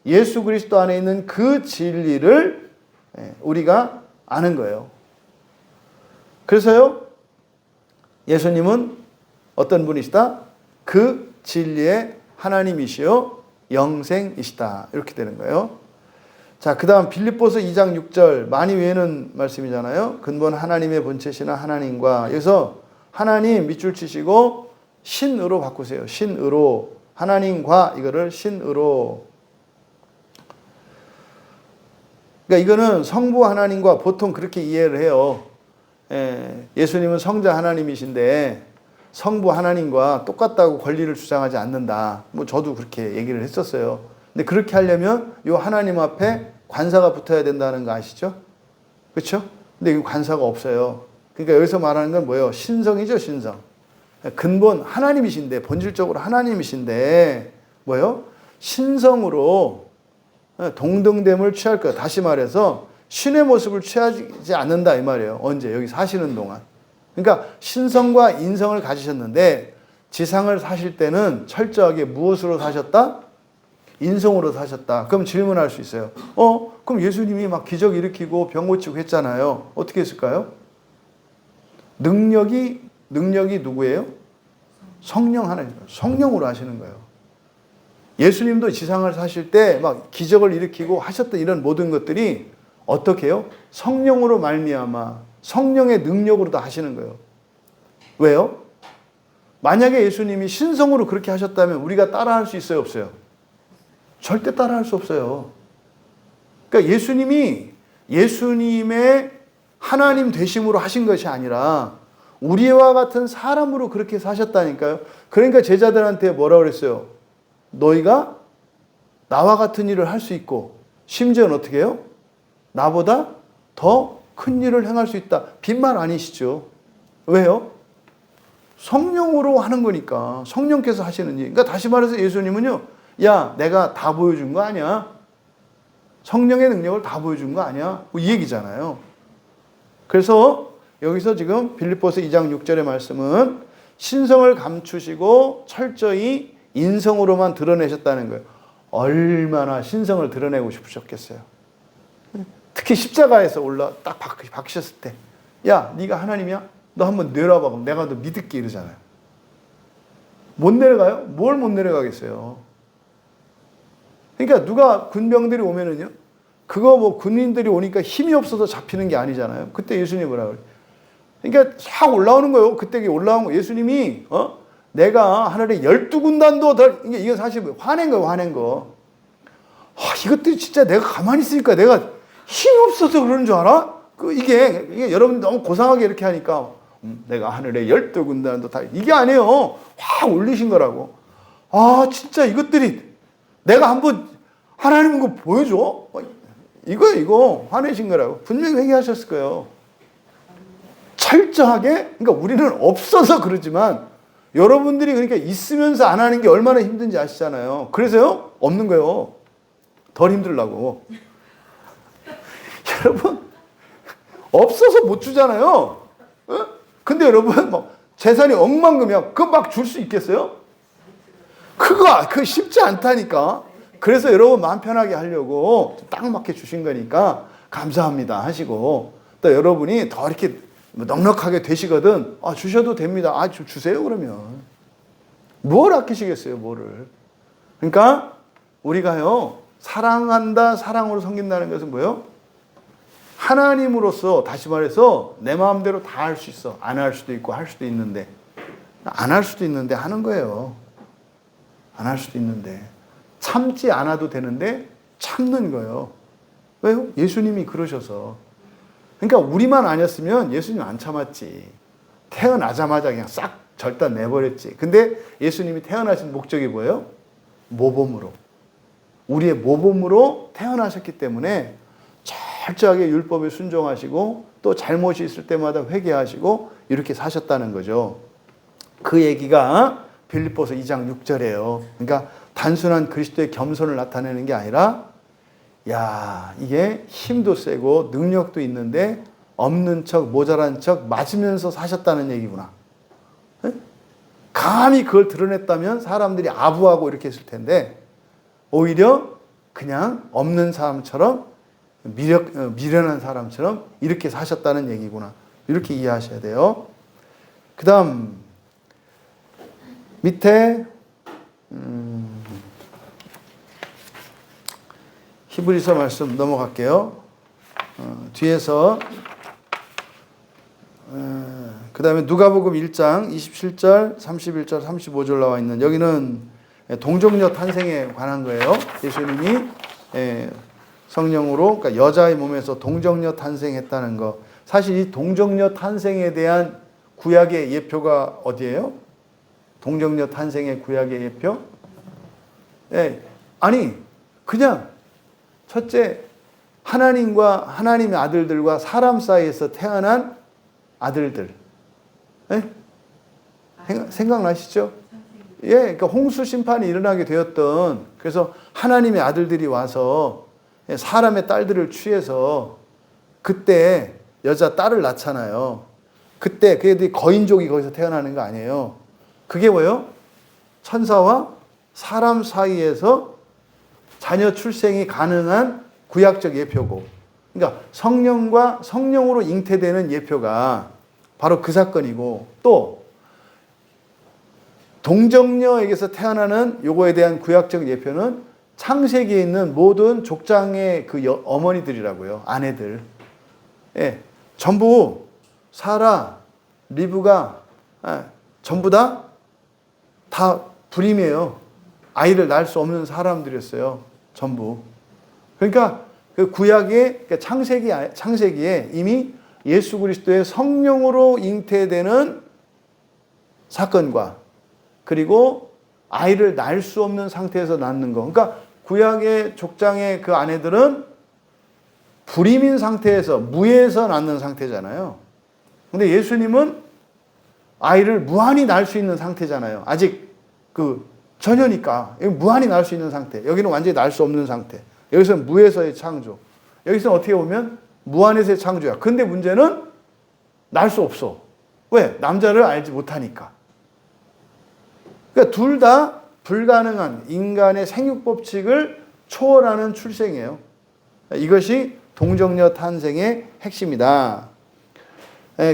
예수 그리스도 안에 있는 그 진리를 우리가 아는 거예요. 그래서요, 예수님은 어떤 분이시다? 그 진리의 하나님이시요 영생이시다. 이렇게 되는 거예요. 자, 그 다음 빌립보서 2장 6절 많이 외우는 말씀이잖아요. 근본 하나님의 본체시나 하나님과. 여기서 하나님 밑줄 치시고 신으로 바꾸세요. 신으로. 하나님과 이거를 신으로. 그러니까 이거는 성부 하나님과 보통 그렇게 이해를 해요. 예수님은 성자 하나님이신데 성부 하나님과 똑같다고 권리를 주장하지 않는다. 뭐 저도 그렇게 얘기를 했었어요. 근데 그렇게 하려면 이 하나님 앞에 관사가 붙어야 된다는 거 아시죠? 그렇죠? 근데 이 관사가 없어요. 그러니까 여기서 말하는 건 뭐예요? 신성이죠, 신성. 근본 하나님이신데, 본질적으로 하나님이신데 뭐예요? 신성으로 동등됨을 취할 거예요. 다시 말해서 신의 모습을 취하지 않는다 이 말이에요. 언제? 여기 사시는 동안. 그러니까 신성과 인성을 가지셨는데 지상을 사실 때는 철저하게 무엇으로 사셨다? 인성으로 사셨다. 그럼 질문할 수 있어요. 그럼 예수님이 막 기적 일으키고 병 고치고 했잖아요. 어떻게 했을까요? 능력이 누구예요? 성령 하나님. 성령으로 하시는 거예요. 예수님도 지상을 사실 때 막 기적을 일으키고 하셨던 이런 모든 것들이 어떻게 해요? 성령으로 말미암아 성령의 능력으로 다 하시는 거예요. 왜요? 만약에 예수님이 신성으로 그렇게 하셨다면 우리가 따라할 수 있어요, 없어요? 절대 따라할 수 없어요. 그러니까 예수님의 하나님 되심으로 하신 것이 아니라 우리와 같은 사람으로 그렇게 사셨다니까요. 그러니까 제자들한테 뭐라 그랬어요? 너희가 나와 같은 일을 할 수 있고 심지어는 어떻게 해요? 나보다 더 큰 일을 행할 수 있다. 빈말 아니시죠? 왜요? 성령으로 하는 거니까. 성령께서 하시는 일. 그러니까 다시 말해서 예수님은요. 야, 내가 다 보여준 거 아니야? 성령의 능력을 다 보여준 거 아니야? 이 얘기잖아요. 그래서 여기서 지금 빌립보서 2장 6절의 말씀은 신성을 감추시고 철저히 인성으로만 드러내셨다는 거예요. 얼마나 신성을 드러내고 싶으셨겠어요. 특히 십자가에서 딱 박히셨을 때, 야, 네가 하나님이야? 너 한번 내려와봐. 그럼 내가 너 믿을게 이러잖아요. 못 내려가요? 뭘 못 내려가겠어요? 그러니까 누가 군병들이 오면은요, 그거 뭐 군인들이 오니까 힘이 없어서 잡히는 게 아니잖아요. 그때 예수님이 뭐라 그래요? 그러니까 싹 올라오는 거예요. 그때 올라온 거. 예수님이, 내가 하늘에 12군단도 더, 이게 사실 화낸 거예요, 화낸 거. 이것들이 진짜 내가 가만히 있으니까 내가 힘이 없어서 그러는 줄 알아? 이게 여러분 너무 고상하게 이렇게 하니까, 내가 하늘에 12군단도 다, 이게 아니에요. 확 올리신 거라고. 진짜 이것들이 내가 한번 하나님 거 보여줘? 이거 화내신 거라고. 분명히 회개하셨을 거예요. 철저하게, 그러니까 우리는 없어서 그러지만 여러분들이 그러니까 있으면서 안 하는 게 얼마나 힘든지 아시잖아요. 그래서요, 없는 거예요. 덜 힘들라고. 여러분, 없어서 못 주잖아요. 근데 여러분, 재산이 억만금이야. 그거 막 줄 수 있겠어요? 그거 쉽지 않다니까. 그래서 여러분 마음 편하게 하려고 딱 맞게 주신 거니까 감사합니다 하시고, 또 여러분이 더 이렇게 넉넉하게 되시거든. 주셔도 됩니다. 주세요 그러면. 뭘 아끼시겠어요, 뭐를. 그러니까 우리가요, 사랑한다, 사랑으로 섬긴다는 것은 뭐예요? 하나님으로서, 다시 말해서 내 마음대로 다 할 수 있어. 안 할 수도 있고 할 수도 있는데, 안 할 수도 있는데 하는 거예요. 안 할 수도 있는데. 참지 않아도 되는데 참는 거예요. 왜요? 예수님이 그러셔서. 그러니까 우리만 아니었으면 예수님 안 참았지. 태어나자마자 그냥 싹 절단 내버렸지. 근데 예수님이 태어나신 목적이 뭐예요? 모범으로. 우리의 모범으로 태어나셨기 때문에 철저하게 율법에 순종하시고 또 잘못이 있을 때마다 회개하시고 이렇게 사셨다는 거죠. 그 얘기가 빌립보서 2장 6절이에요. 그러니까 단순한 그리스도의 겸손을 나타내는 게 아니라, 야, 이게 힘도 세고 능력도 있는데 없는 척, 모자란 척 맞으면서 사셨다는 얘기구나. 네? 감히 그걸 드러냈다면 사람들이 아부하고 이렇게 했을 텐데, 오히려 그냥 없는 사람처럼 미련한 사람처럼 이렇게 사셨다는 얘기구나. 이렇게 이해하셔야 돼요. 그 다음 밑에 히브리서 말씀 넘어갈게요. 뒤에서 그 다음에 누가복음 1장 27절, 31절, 35절 나와 있는, 여기는 동정녀 탄생에 관한 거예요. 예수님이 성령으로, 그러니까 여자의 몸에서 동정녀 탄생했다는 거. 사실 이 동정녀 탄생에 대한 구약의 예표가 어디예요? 동정녀 탄생의 구약의 예표? 아니, 그냥 첫째, 하나님의 아들들과 사람 사이에서 태어난 아들들. 생각나시죠? 그러니까 홍수 심판이 일어나게 되었던, 그래서 하나님의 아들들이 와서 사람의 딸들을 취해서 그때 여자 딸을 낳잖아요. 그때 그애들이 거인족이 거기서 태어나는 거 아니에요. 그게 뭐예요? 천사와 사람 사이에서 자녀 출생이 가능한 구약적 예표고, 그러니까 성령으로 잉태되는 예표가 바로 그 사건이고, 또 동정녀에게서 태어나는 요거에 대한 구약적 예표는 창세기에 있는 모든 족장의 그 어머니들이라고요. 아내들. 전부 사라, 리브가, 전부 다 불임이에요. 아이를 낳을 수 없는 사람들이었어요. 전부. 그러니까 그 구약의 창세기에 이미 예수 그리스도의 성령으로 잉태되는 사건과 그리고 아이를 낳을 수 없는 상태에서 낳는 거. 그러니까 구약의 족장의 그 아내들은 불임인 상태에서 무에서 낳는 상태잖아요. 근데 예수님은 아이를 무한히 낳을 수 있는 상태잖아요. 아직 그 처녀니까 무한히 낳을 수 있는 상태. 여기는 완전히 낳을 수 없는 상태. 여기서는 무에서의 창조. 여기서는 어떻게 보면 무한에서의 창조야. 근데 문제는 낳을 수 없어. 왜? 남자를 알지 못하니까. 그러니까 둘 다 불가능한 인간의 생육법칙을 초월하는 출생이에요. 이것이 동정녀 탄생의 핵심이다.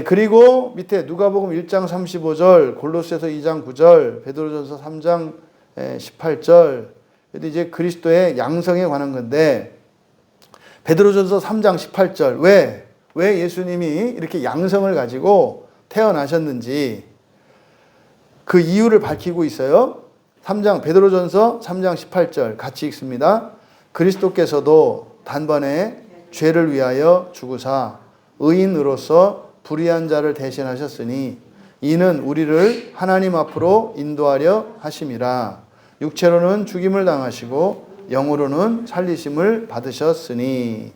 그리고 밑에 누가복음 1장 35절, 골로새서 2장 9절, 베드로전서 3장 18절. 이제 그리스도의 양성에 관한 건데 베드로전서 3장 18절. 왜 예수님이 이렇게 양성을 가지고 태어나셨는지 그 이유를 밝히고 있어요. 베드로전서 3장 18절 같이 읽습니다. 그리스도께서도 단번에 죄를 위하여 죽으사 의인으로서 불의한 자를 대신하셨으니 이는 우리를 하나님 앞으로 인도하려 하심이라. 육체로는 죽임을 당하시고 영으로는 살리심을 받으셨으니.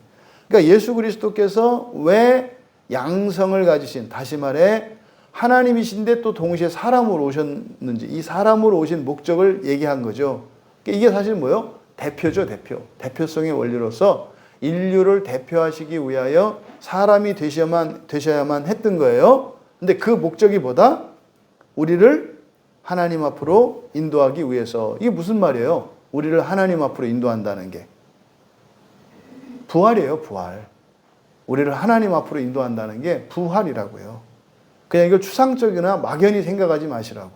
그러니까 예수 그리스도께서 왜 양성을 가지신, 다시 말해 하나님이신데 또 동시에 사람으로 오셨는지, 이 사람으로 오신 목적을 얘기한 거죠. 이게 사실 뭐예요? 대표죠, 대표. 대표성의 원리로서 인류를 대표하시기 위하여 사람이 되셔야만 했던 거예요. 근데 그 목적이 뭐다? 우리를 하나님 앞으로 인도하기 위해서. 이게 무슨 말이에요? 우리를 하나님 앞으로 인도한다는 게. 부활이에요, 부활. 우리를 하나님 앞으로 인도한다는 게 부활이라고요. 그냥 이걸 추상적이나 막연히 생각하지 마시라고.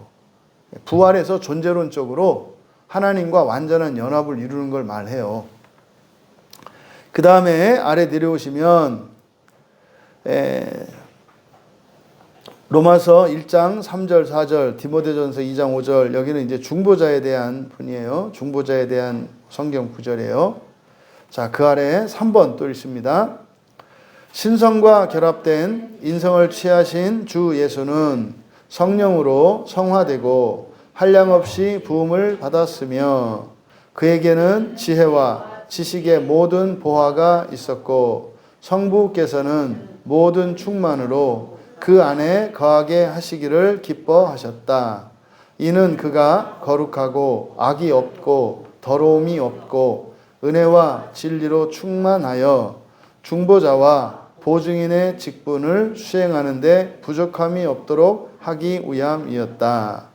부활에서 존재론적으로 하나님과 완전한 연합을 이루는 걸 말해요. 그 다음에 아래 내려오시면 로마서 1장 3절 4절, 디모데전서 2장 5절, 여기는 이제 중보자에 대한 분이에요. 중보자에 대한 성경 구절이에요. 자, 그 아래 3번 또 읽습니다. 신성과 결합된 인성을 취하신 주 예수는 성령으로 성화되고 한량없이 부음을 받았으며 그에게는 지혜와 지식의 모든 보화가 있었고 성부께서는 모든 충만으로 그 안에 거하게 하시기를 기뻐하셨다. 이는 그가 거룩하고 악이 없고 더러움이 없고 은혜와 진리로 충만하여 중보자와 보증인의 직분을 수행하는 데 부족함이 없도록 하기 위함이었다.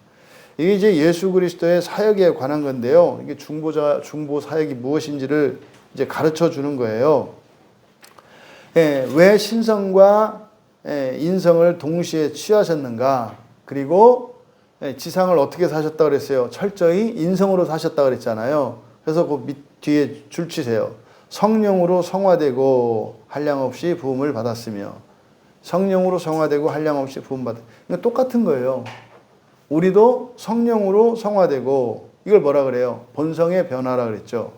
이게 이제 예수 그리스도의 사역에 관한 건데요. 이게 중보 사역이 무엇인지를 이제 가르쳐 주는 거예요. 왜 신성과 인성을 동시에 취하셨는가? 그리고 지상을 어떻게 사셨다 그랬어요? 철저히 인성으로 사셨다 그랬잖아요. 그래서 그 뒤에 줄 치세요. 성령으로 성화되고 한량없이 부음을 받았으며. 성령으로 성화되고 한량없이 부음 받았. 그러니까 똑같은 거예요. 우리도 성령으로 성화되고, 이걸 뭐라 그래요? 본성의 변화라 그랬죠.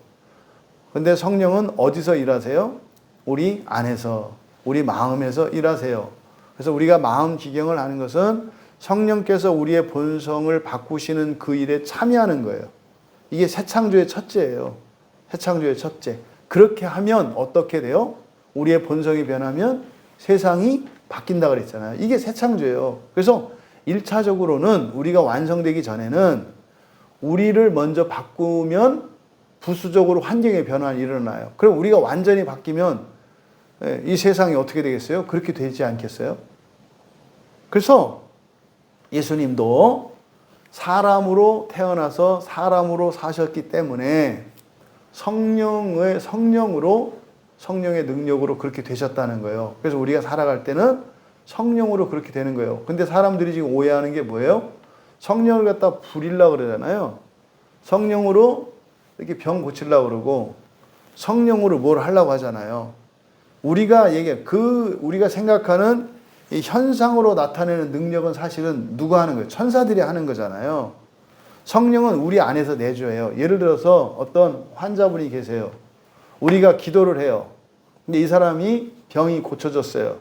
근데 성령은 어디서 일하세요? 우리 안에서, 우리 마음에서 일하세요. 그래서 우리가 마음 기경을 하는 것은 성령께서 우리의 본성을 바꾸시는 그 일에 참여하는 거예요. 이게 새 창조의 첫째예요. 새 창조의 첫째. 그렇게 하면 어떻게 돼요? 우리의 본성이 변하면 세상이 바뀐다 그랬잖아요. 이게 새 창조예요. 그래서 1차적으로는 우리가 완성되기 전에는 우리를 먼저 바꾸면 부수적으로 환경의 변화가 일어나요. 그럼 우리가 완전히 바뀌면 이 세상이 어떻게 되겠어요? 그렇게 되지 않겠어요? 그래서 예수님도 사람으로 태어나서 사람으로 사셨기 때문에 성령의 능력으로 그렇게 되셨다는 거예요. 그래서 우리가 살아갈 때는 성령으로 그렇게 되는 거예요. 근데 사람들이 지금 오해하는 게 뭐예요? 성령을 갖다 부리려고 그러잖아요. 성령으로 이렇게 병 고치려고 그러고 성령으로 뭘 하려고 하잖아요. 우리가 생각하는 이 현상으로 나타내는 능력은 사실은 누가 하는 거예요? 천사들이 하는 거잖아요. 성령은 우리 안에서 내주해요. 예를 들어서 어떤 환자분이 계세요. 우리가 기도를 해요. 근데 이 사람이 병이 고쳐졌어요.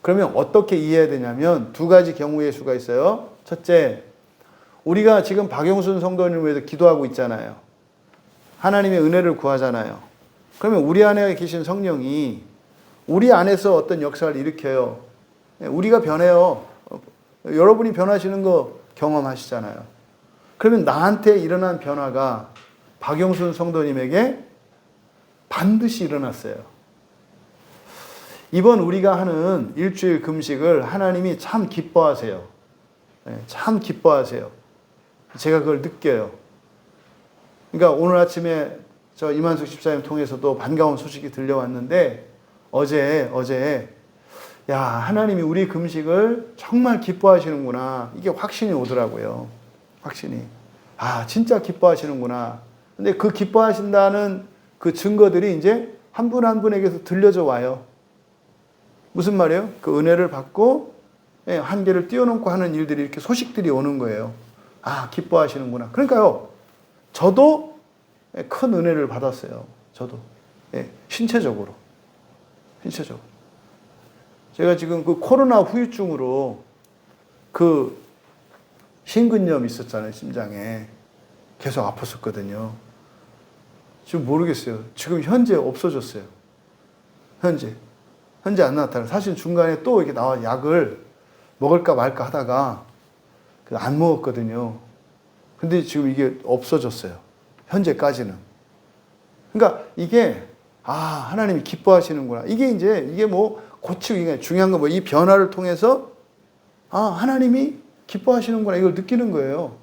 그러면 어떻게 이해해야 되냐면 두 가지 경우의 수가 있어요. 첫째, 우리가 지금 박용순 성도님을 위해서 기도하고 있잖아요. 하나님의 은혜를 구하잖아요. 그러면 우리 안에 계신 성령이 우리 안에서 어떤 역사를 일으켜요. 우리가 변해요. 여러분이 변하시는 거 경험하시잖아요. 그러면 나한테 일어난 변화가 박용순 성도님에게 반드시 일어났어요. 이번 우리가 하는 일주일 금식을 하나님이 참 기뻐하세요. 참 기뻐하세요. 제가 그걸 느껴요. 그러니까 오늘 아침에 저 이만숙 집사님 통해서도 반가운 소식이 들려왔는데 어제 야, 하나님이 우리 금식을 정말 기뻐하시는구나. 이게 확신이 오더라고요. 확신이. 아, 진짜 기뻐하시는구나. 근데 그 기뻐하신다는 그 증거들이 이제 한 분 한 분에게서 들려져 와요. 무슨 말이에요? 그 은혜를 받고 한계를 뛰어넘고 하는 일들이 이렇게 소식들이 오는 거예요. 아, 기뻐하시는구나. 그러니까요. 저도 큰 은혜를 받았어요. 저도. 신체적으로. 제가 지금 그 코로나 후유증으로 그 심근염 있었잖아요. 심장에. 계속 아팠었거든요. 지금 모르겠어요. 지금 현재 없어졌어요. 현재 안 나타나요. 사실 중간에 또 이렇게 나와 약을 먹을까 말까 하다가 안 먹었거든요. 근데 지금 이게 없어졌어요. 현재까지는. 그러니까 이게 하나님이 기뻐하시는구나. 이게 뭐 고치고 이게 중요한 건 뭐 이 변화를 통해서 하나님이 기뻐하시는구나. 이걸 느끼는 거예요.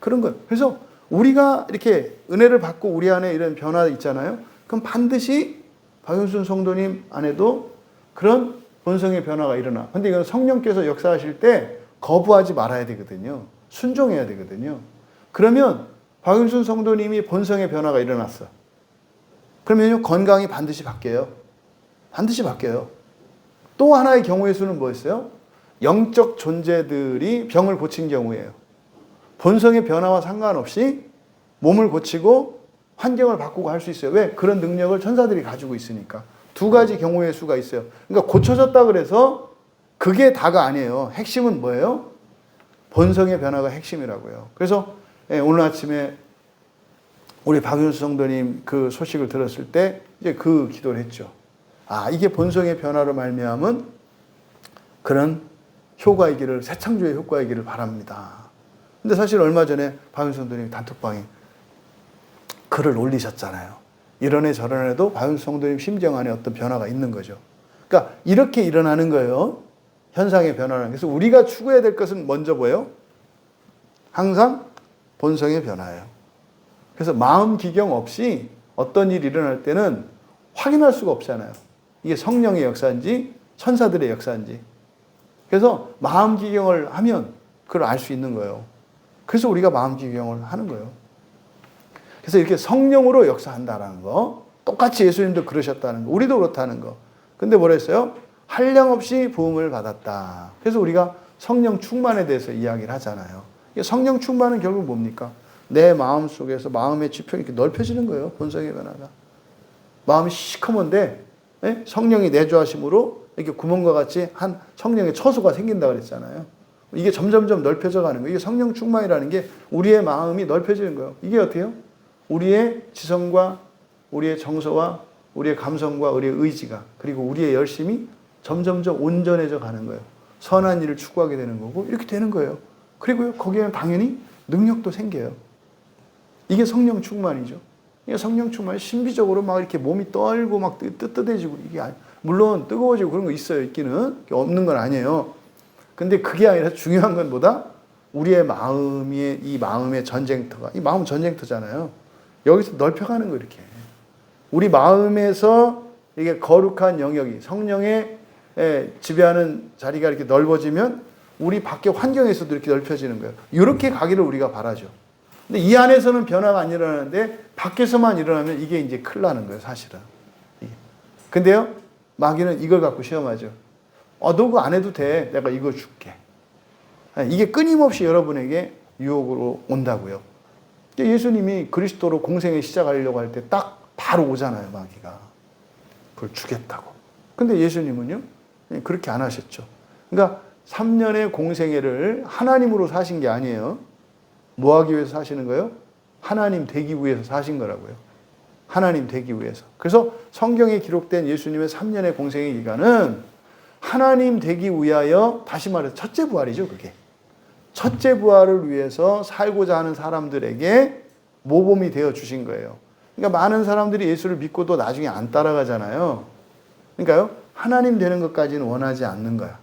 그런 거. 그래서 우리가 이렇게 은혜를 받고 우리 안에 이런 변화 있잖아요. 그럼 반드시 박용순 성도님 안에도 그런 본성의 변화가 일어나. 근데 이건 성령께서 역사하실 때 거부하지 말아야 되거든요. 순종해야 되거든요. 그러면 박용순 성도님이 본성의 변화가 일어났어. 그러면 건강이 반드시 바뀌어요. 반드시 바뀌어요. 또 하나의 경우의 수는 뭐였어요? 영적 존재들이 병을 고친 경우예요. 본성의 변화와 상관없이 몸을 고치고 환경을 바꾸고 할 수 있어요. 왜? 그런 능력을 천사들이 가지고 있으니까. 두 가지 경우의 수가 있어요. 그러니까 고쳐졌다 그래서 그게 다가 아니에요. 핵심은 뭐예요? 본성의 변화가 핵심이라고요. 그래서 오늘 아침에 우리 박윤수 성도님 그 소식을 들었을 때 이제 그 기도를 했죠. 이게 본성의 변화로 말미암은 그런 효과이기를, 새 창조의 효과이기를 바랍니다. 근데 사실 얼마 전에 박윤수 성도님 단톡방에 글을 올리셨잖아요. 이런 애 저런 애도 박윤수 성도님 심정 안에 어떤 변화가 있는 거죠. 그러니까 이렇게 일어나는 거예요. 현상의 변화는. 그래서 우리가 추구해야 될 것은 먼저 뭐예요? 항상 본성의 변화예요. 그래서 마음 기경 없이 어떤 일이 일어날 때는 확인할 수가 없잖아요. 이게 성령의 역사인지 천사들의 역사인지. 그래서 마음 기경을 하면 그걸 알 수 있는 거예요. 그래서 우리가 마음 기경을 하는 거예요. 그래서 이렇게 성령으로 역사한다라는 거, 똑같이 예수님도 그러셨다는 거, 우리도 그렇다는 거. 근데 뭐라 했어요? 한량없이 부음을 받았다. 그래서 우리가 성령 충만에 대해서 이야기를 하잖아요. 성령 충만은 결국 뭡니까? 내 마음 속에서 마음의 지평이 이렇게 넓혀지는 거예요. 본성의 변화가. 마음이 시커먼데 성령이 내주하심으로 이렇게 구멍과 같이 한 성령의 처소가 생긴다 그랬잖아요. 이게 점점점 넓혀져 가는 거예요. 이게 성령 충만이라는 게 우리의 마음이 넓혀지는 거예요. 이게 어떻게 해요? 우리의 지성과 우리의 정서와 우리의 감성과 우리의 의지가 그리고 우리의 열심이 점점점 온전해져 가는 거예요. 선한 일을 추구하게 되는 거고 이렇게 되는 거예요. 그리고요, 거기에는 당연히 능력도 생겨요. 이게 성령 충만이죠. 이게 성령 충만이 신비적으로 막 이렇게 몸이 떨고 막 뜨뜻해지고 이게 물론 뜨거워지고 그런 거 있어요. 있기는 없는 건 아니에요. 근데 그게 아니라 중요한 건 뭐다? 우리의 마음이 이 마음의 전쟁터가 이 마음 전쟁터잖아요. 여기서 넓혀가는 거 이렇게. 우리 마음에서 이게 거룩한 영역이 성령의 지배하는 자리가 이렇게 넓어지면 우리 밖에 환경에서도 이렇게 넓혀지는 거예요. 이렇게 가기를 우리가 바라죠. 근데 이 안에서는 변화가 안 일어나는데 밖에서만 일어나면 이게 이제 큰일 나는 거예요, 사실은. 근데요, 마귀는 이걸 갖고 시험하죠. 너 그거 안 해도 돼. 내가 이거 줄게. 이게 끊임없이 여러분에게 유혹으로 온다고요. 예수님이 그리스도로 공생을 시작하려고 할 때 딱 바로 오잖아요, 마귀가. 그걸 주겠다고. 근데 예수님은요, 그렇게 안 하셨죠. 그러니까 3년의 공생애를 하나님으로 사신 게 아니에요. 뭐 하기 위해서 사시는 거예요? 하나님 되기 위해서 사신 거라고요. 하나님 되기 위해서. 그래서 성경에 기록된 예수님의 3년의 공생의 기간은 하나님 되기 위하여, 다시 말해서 첫째 부활이죠, 그게. 첫째 부활을 위해서 살고자 하는 사람들에게 모범이 되어 주신 거예요. 그러니까 많은 사람들이 예수를 믿고도 나중에 안 따라가잖아요. 그러니까요, 하나님 되는 것까지는 원하지 않는 거야.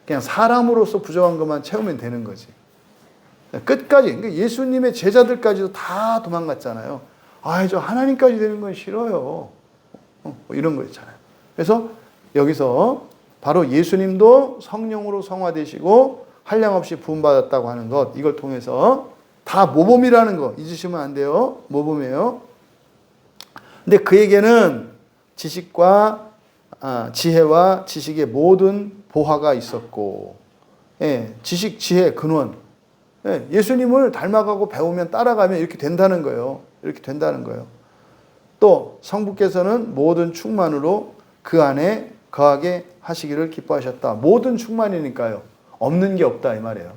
그냥 사람으로서 부족한 것만 채우면 되는 거지. 끝까지, 그러니까 예수님의 제자들까지도 다 도망갔잖아요. 저 하나님까지 되는 건 싫어요. 뭐 이런 거 있잖아요. 그래서 여기서 바로 예수님도 성령으로 성화되시고 한량없이 부음받았다고 하는 것, 이걸 통해서 다 모범이라는 거 잊으시면 안 돼요. 모범이에요. 근데 그에게는 지식과 지혜와 지식의 모든 보화가 있었고, 지식, 지혜, 근원. 예수님을 닮아가고 배우면 따라가면 이렇게 된다는 거예요. 이렇게 된다는 거예요. 또 성부께서는 모든 충만으로 그 안에 거하게 하시기를 기뻐하셨다. 모든 충만이니까요. 없는 게 없다 이 말이에요.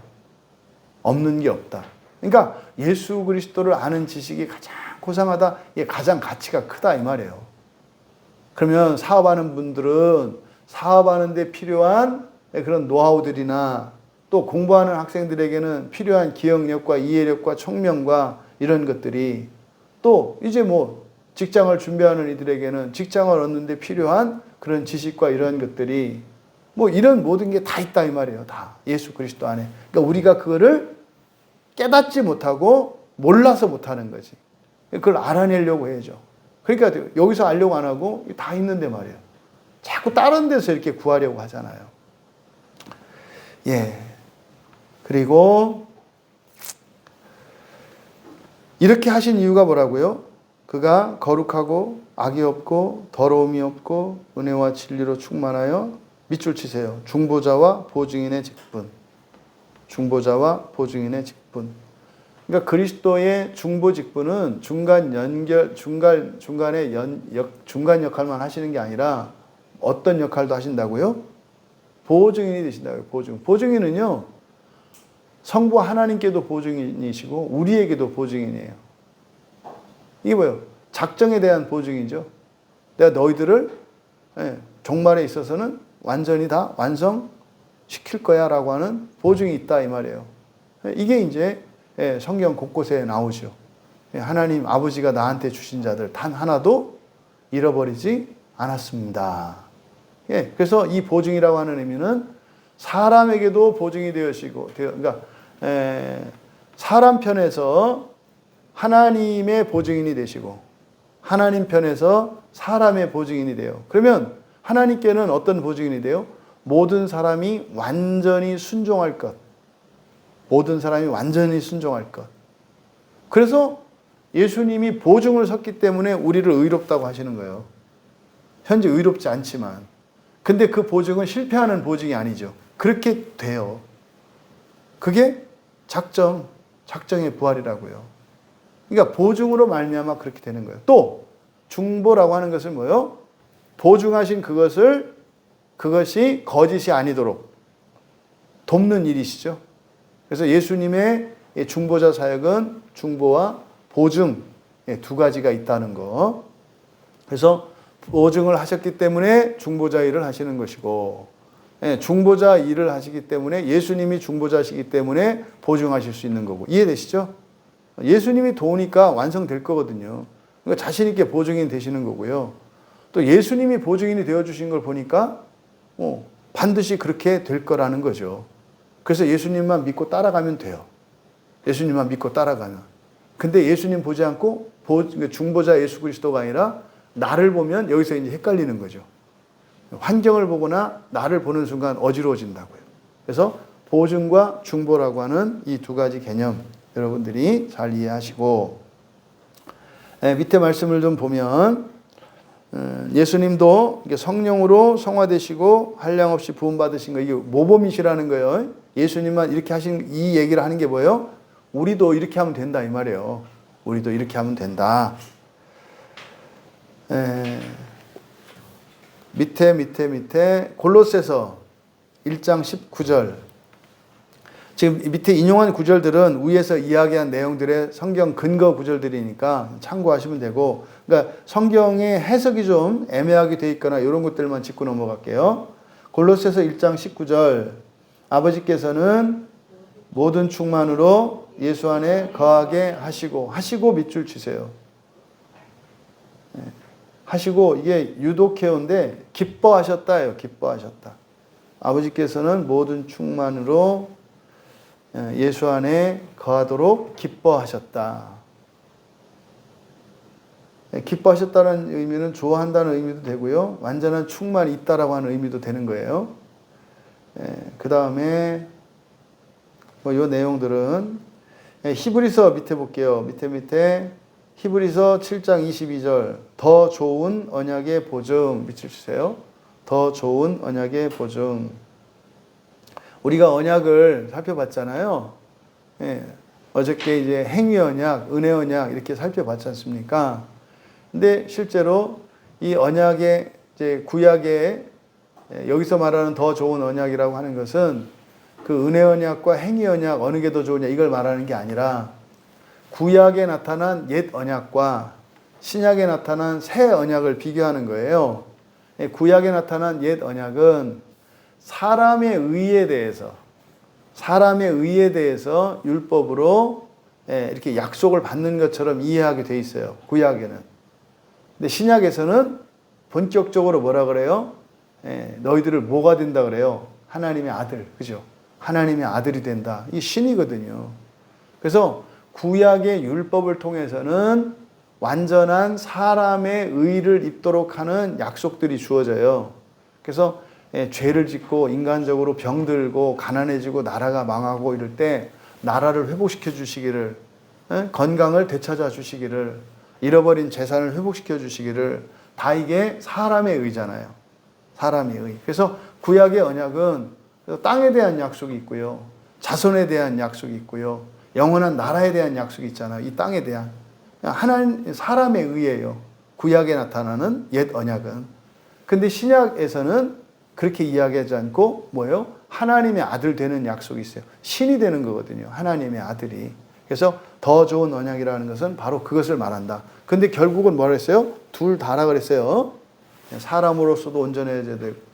없는 게 없다. 그러니까 예수 그리스도를 아는 지식이 가장 고상하다. 이게 가장 가치가 크다 이 말이에요. 그러면 사업하는 분들은 사업하는 데 필요한 그런 노하우들이나 또 공부하는 학생들에게는 필요한 기억력과 이해력과 총명과 이런 것들이, 또 이제 뭐 직장을 준비하는 이들에게는 직장을 얻는 데 필요한 그런 지식과 이런 것들이, 뭐 이런 모든 게 다 있다 이 말이에요. 다 예수 그리스도 안에. 그러니까 우리가 그거를 깨닫지 못하고 몰라서 못하는 거지. 그걸 알아내려고 해야죠. 그러니까 여기서 알려고 안 하고 다 있는데 말이에요. 자꾸 다른 데서 이렇게 구하려고 하잖아요. 그리고 이렇게 하신 이유가 뭐라고요? 그가 거룩하고 악이 없고 더러움이 없고 은혜와 진리로 충만하여, 밑줄 치세요. 중보자와 보증인의 직분. 중보자와 보증인의 직분. 그러니까 그리스도의 중보 직분은 중간 역할만 하시는 게 아니라 어떤 역할도 하신다고요? 보증인이 되신다고요. 보증인은요, 성부 하나님께도 보증인이시고 우리에게도 보증인이에요. 이게 뭐예요? 작정에 대한 보증이죠. 내가 너희들을 종말에 있어서는 완전히 다 완성시킬 거야 라고 하는 보증이 있다 이 말이에요. 이게 이제 성경 곳곳에 나오죠. 하나님 아버지가 나한테 주신 자들 단 하나도 잃어버리지 않았습니다. 그래서 이 보증이라고 하는 의미는 사람에게도 보증이 되시고, 그러니까 사람 편에서 하나님의 보증인이 되시고 하나님 편에서 사람의 보증인이 돼요. 그러면 하나님께는 어떤 보증인이 돼요? 모든 사람이 완전히 순종할 것. 모든 사람이 완전히 순종할 것. 그래서 예수님이 보증을 섰기 때문에 우리를 의롭다고 하시는 거예요. 현재 의롭지 않지만. 근데 그 보증은 실패하는 보증이 아니죠. 그렇게 돼요. 그게 작정의 부활이라고요. 그러니까 보증으로 말미암아 그렇게 되는 거예요. 또 중보라고 하는 것은 뭐예요? 보증하신 그것이 거짓이 아니도록 돕는 일이시죠. 그래서 예수님의 중보자 사역은 중보와 보증 두 가지가 있다는 거. 그래서 보증을 하셨기 때문에 중보자 일을 하시는 것이고, 중보자 일을 하시기 때문에 예수님이 중보자시기 때문에 보증하실 수 있는 거고. 이해되시죠? 예수님이 도우니까 완성될 거거든요. 그러니까 자신 있게 보증인 되시는 거고요. 또 예수님이 보증인이 되어주신 걸 보니까 반드시 그렇게 될 거라는 거죠. 그래서 예수님만 믿고 따라가면 돼요. 예수님만 믿고 따라가면. 근데 예수님 보지 않고 중보자 예수 그리스도가 아니라 나를 보면 여기서 이제 헷갈리는 거죠. 환경을 보거나 나를 보는 순간 어지러워진다고요. 그래서 보증과 중보라고 하는 이 두 가지 개념 여러분들이 잘 이해하시고, 밑에 말씀을 좀 보면 예수님도 성령으로 성화되시고 한량없이 부음받으신 거, 이게 모범이시라는 거예요. 예수님만 이렇게 하신 이 얘기를 하는 게 뭐예요? 우리도 이렇게 하면 된다 이 말이에요. 우리도 이렇게 하면 된다. 밑에 골로새서 1장 19절. 지금 밑에 인용한 구절들은 위에서 이야기한 내용들의 성경 근거 구절들이니까 참고하시면 되고, 그러니까 성경의 해석이 좀 애매하게 돼 있거나 이런 것들만 짚고 넘어갈게요. 골로새서 1장 19절. 아버지께서는 모든 충만으로 예수 안에 거하게 하시고 밑줄 치세요. 하시고, 이게 유독해온데 기뻐하셨다예요. 기뻐하셨다. 아버지께서는 모든 충만으로 예수 안에 거하도록 기뻐하셨다. 기뻐하셨다는 의미는 좋아한다는 의미도 되고요. 완전한 충만이 있다라고 하는 의미도 되는 거예요. 그 다음에 이 내용들은 히브리서 밑에 볼게요. 밑에 히브리서 7장 22절. 더 좋은 언약의 보증. 밑줄 치세요. 더 좋은 언약의 보증. 우리가 언약을 살펴봤잖아요. 어저께 이제 행위 언약, 은혜 언약 이렇게 살펴봤지 않습니까? 근데 실제로 이 언약의 이제 구약의 여기서 말하는 더 좋은 언약이라고 하는 것은 그 은혜 언약과 행위 언약 어느 게 더 좋으냐 이걸 말하는 게 아니라 구약에 나타난 옛 언약과 신약에 나타난 새 언약을 비교하는 거예요. 구약에 나타난 옛 언약은 사람의 의에 대해서 율법으로 이렇게 약속을 받는 것처럼 이해하게 돼 있어요. 구약에는. 근데 신약에서는 본격적으로 뭐라 그래요? 너희들을 뭐가 된다 그래요? 하나님의 아들. 그죠? 하나님의 아들이 된다. 이 신이거든요. 그래서 구약의 율법을 통해서는 완전한 사람의 의를 입도록 하는 약속들이 주어져요. 그래서 죄를 짓고 인간적으로 병들고 가난해지고 나라가 망하고 이럴 때 나라를 회복시켜 주시기를, 건강을 되찾아 주시기를, 잃어버린 재산을 회복시켜 주시기를, 다 이게 사람의 의잖아요. 사람의 의. 그래서 구약의 언약은 땅에 대한 약속이 있고요. 자손에 대한 약속이 있고요. 영원한 나라에 대한 약속이 있잖아요. 이 땅에 대한. 하나님, 사람의 의예요. 구약에 나타나는 옛 언약은. 근데 신약에서는 그렇게 이야기하지 않고 뭐예요? 하나님의 아들 되는 약속이 있어요. 신이 되는 거거든요. 하나님의 아들이. 그래서 더 좋은 언약이라는 것은 바로 그것을 말한다. 근데 결국은 뭐라 했어요? 둘 다라 그랬어요. 사람으로서도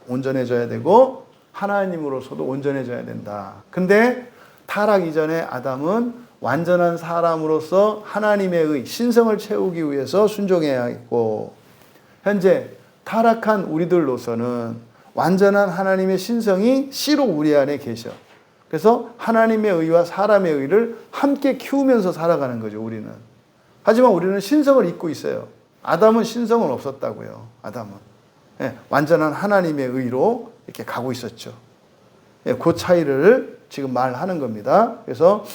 온전해져야 되고 하나님으로서도 온전해져야 된다. 근데 타락 이전에 아담은 완전한 사람으로서 하나님의 의, 신성을 채우기 위해서 순종해야 했고, 현재 타락한 우리들로서는 완전한 하나님의 신성이 씨로 우리 안에 계셔. 그래서 하나님의 의와 사람의 의를 함께 키우면서 살아가는 거죠, 우리는. 하지만 우리는 신성을 잊고 있어요. 아담은 신성은 없었다고요, 아담은. 완전한 하나님의 의로 이렇게 가고 있었죠. 그 차이를 지금 말하는 겁니다. 그래서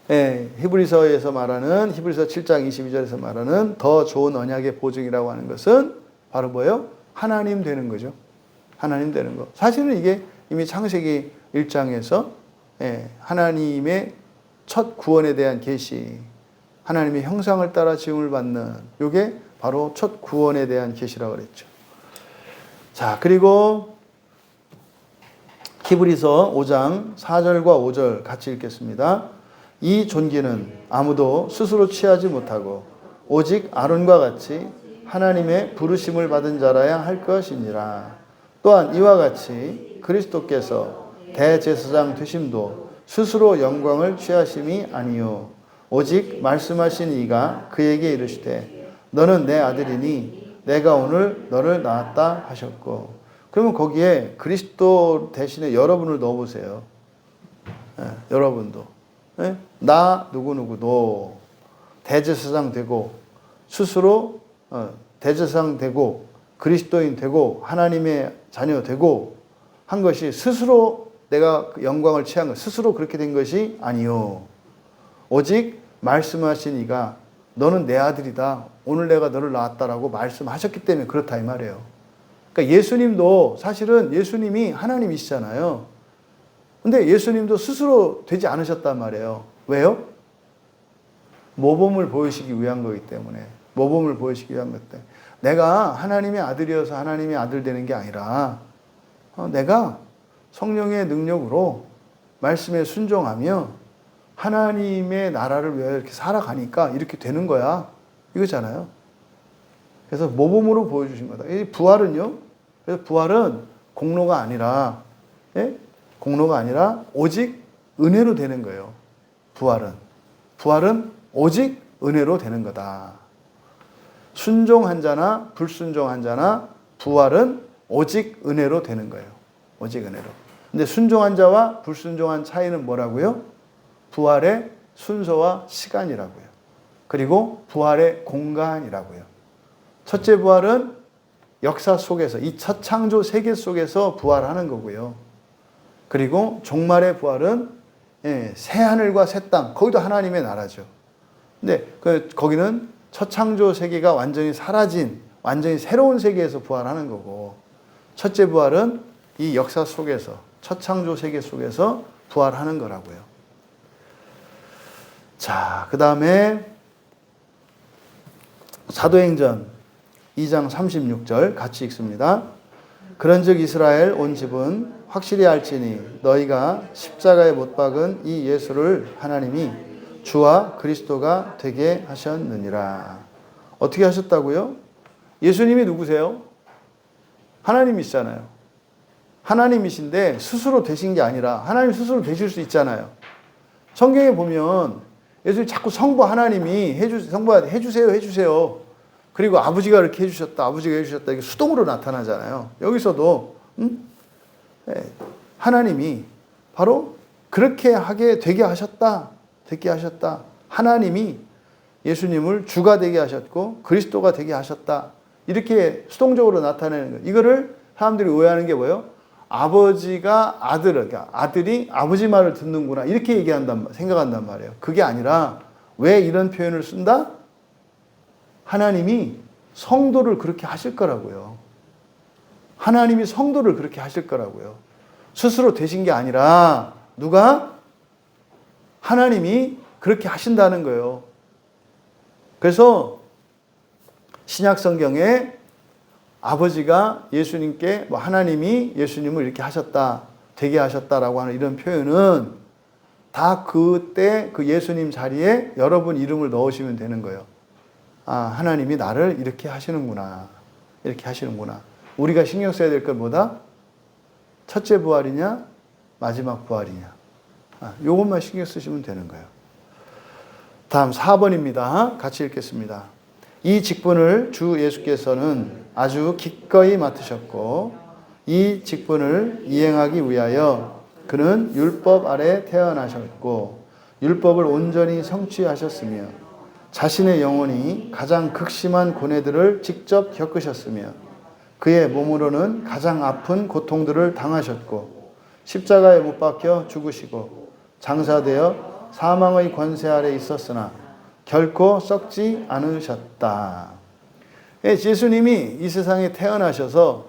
히브리서에서 말하는, 히브리서 7장 22절에서 말하는 더 좋은 언약의 보증이라고 하는 것은 바로 뭐예요? 하나님 되는 거죠. 하나님 되는 거. 사실은 이게 이미 창세기 1장에서 하나님의 첫 구원에 대한 계시, 하나님의 형상을 따라 지음을 받는, 이게 바로 첫 구원에 대한 계시라고 그랬죠. 자, 그리고 히브리서 5장 4절과 5절 같이 읽겠습니다. 이 존귀는 아무도 스스로 취하지 못하고 오직 아론과 같이 하나님의 부르심을 받은 자라야 할 것이니라. 또한 이와 같이 그리스도께서 대제사장 되심도 스스로 영광을 취하심이 아니요 오직 말씀하신 이가 그에게 이르시되 너는 내 아들이니 내가 오늘 너를 낳았다 하셨고. 그러면 거기에 그리스도 대신에 여러분을 넣어보세요. 여러분도. 나 누구누구도 대제사장 되고 스스로 대제사장 되고 그리스도인 되고 하나님의 자녀 되고 한 것이 스스로 내가 영광을 취한 것, 스스로 그렇게 된 것이 아니요 오직 말씀하신 이가 너는 내 아들이다. 오늘 내가 너를 낳았다라고 말씀하셨기 때문에 그렇다 이 말이에요. 그러니까 예수님도 사실은 예수님이 하나님이시잖아요. 근데 예수님도 스스로 되지 않으셨단 말이에요. 왜요? 모범을 보이시기 위한 거기 때문에. 모범을 보이시기 위한 것 때문에. 내가 하나님의 아들이어서 하나님의 아들 되는 게 아니라 내가 성령의 능력으로 말씀에 순종하며 하나님의 나라를 위하여 이렇게 살아가니까 이렇게 되는 거야. 이거잖아요. 그래서 모범으로 보여주신 거다. 이 부활은요. 그래서 부활은 공로가 아니라, 예? 공로가 아니라 오직 은혜로 되는 거예요. 부활은 오직 은혜로 되는 거다. 순종한 자나 불순종한 자나 부활은 오직 은혜로 되는 거예요. 오직 은혜로. 근데 순종한 자와 불순종한 차이는 뭐라고요? 부활의 순서와 시간이라고요. 그리고 부활의 공간이라고요. 첫째 부활은 역사 속에서, 이 첫 창조 세계 속에서 부활하는 거고요. 그리고 종말의 부활은 새하늘과 새 땅, 거기도 하나님의 나라죠. 근데 거기는 첫 창조 세계가 완전히 사라진, 완전히 새로운 세계에서 부활하는 거고, 첫째 부활은 이 역사 속에서, 첫 창조 세계 속에서 부활하는 거라고요. 자, 그 다음에 사도행전 2장 36절 같이 읽습니다. 그런즉 이스라엘 온 집은 확실히 알지니 너희가 십자가에 못 박은 이 예수를 하나님이 주와 그리스도가 되게 하셨느니라. 어떻게 하셨다고요? 예수님이 누구세요? 하나님이시잖아요. 하나님이신데 스스로 되신 게 아니라 하나님 스스로 되실 수 있잖아요. 성경에 보면 예수님 자꾸 성부 하나님이 성부한테 해주세요. 그리고 아버지가 이렇게 해주셨다, 아버지가 해주셨다, 이게 수동으로 나타나잖아요. 여기서도 하나님이 바로 그렇게 되게 하셨다. 하나님이 예수님을 주가 되게 하셨고 그리스도가 되게 하셨다. 이렇게 수동적으로 나타내는 거예요. 이거를 사람들이 오해하는 게 뭐예요? 아버지가 그러니까 아들이 아버지 말을 듣는구나. 이렇게 생각한단 말이에요. 그게 아니라 왜 이런 표현을 쓴다? 하나님이 성도를 그렇게 하실 거라고요. 하나님이 성도를 그렇게 하실 거라고요. 스스로 되신 게 아니라 누가? 하나님이 그렇게 하신다는 거예요. 그래서 신약 성경에 아버지가 예수님께 하나님이 예수님을 이렇게 하셨다, 되게 하셨다라고 하는 이런 표현은 다 그때 그 예수님 자리에 여러분 이름을 넣으시면 되는 거예요. 아, 하나님이 나를 이렇게 하시는구나. 이렇게 하시는구나. 우리가 신경 써야 될 건 뭐다? 첫째 부활이냐? 마지막 부활이냐? 요것만 신경 쓰시면 되는 거예요. 다음 4번입니다. 같이 읽겠습니다. 이 직분을 주 예수께서는 아주 기꺼이 맡으셨고 이 직분을 이행하기 위하여 그는 율법 아래 태어나셨고 율법을 온전히 성취하셨으며 자신의 영혼이 가장 극심한 고뇌들을 직접 겪으셨으며 그의 몸으로는 가장 아픈 고통들을 당하셨고 십자가에 못 박혀 죽으시고 장사되어 사망의 권세 아래 있었으나 결코 썩지 않으셨다. 예수님이 이 세상에 태어나셔서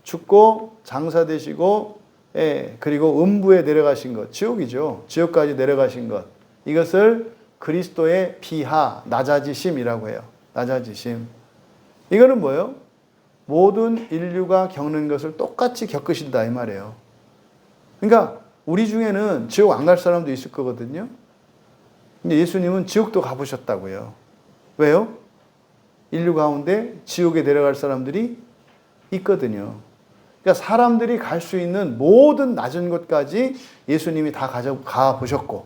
죽고 장사되시고 그리고 음부에 내려가신 것, 지옥이죠. 지옥까지 내려가신 것. 이것을 그리스도의 비하, 낮아지심이라고 해요. 낮아지심. 이거는 뭐예요? 모든 인류가 겪는 것을 똑같이 겪으신다 이 말이에요. 그러니까 우리 중에는 지옥 안 갈 사람도 있을 거거든요. 근데 예수님은 지옥도 가보셨다고요. 왜요? 인류 가운데 지옥에 내려갈 사람들이 있거든요. 그러니까 사람들이 갈 수 있는 모든 낮은 곳까지 예수님이 다 가보셨고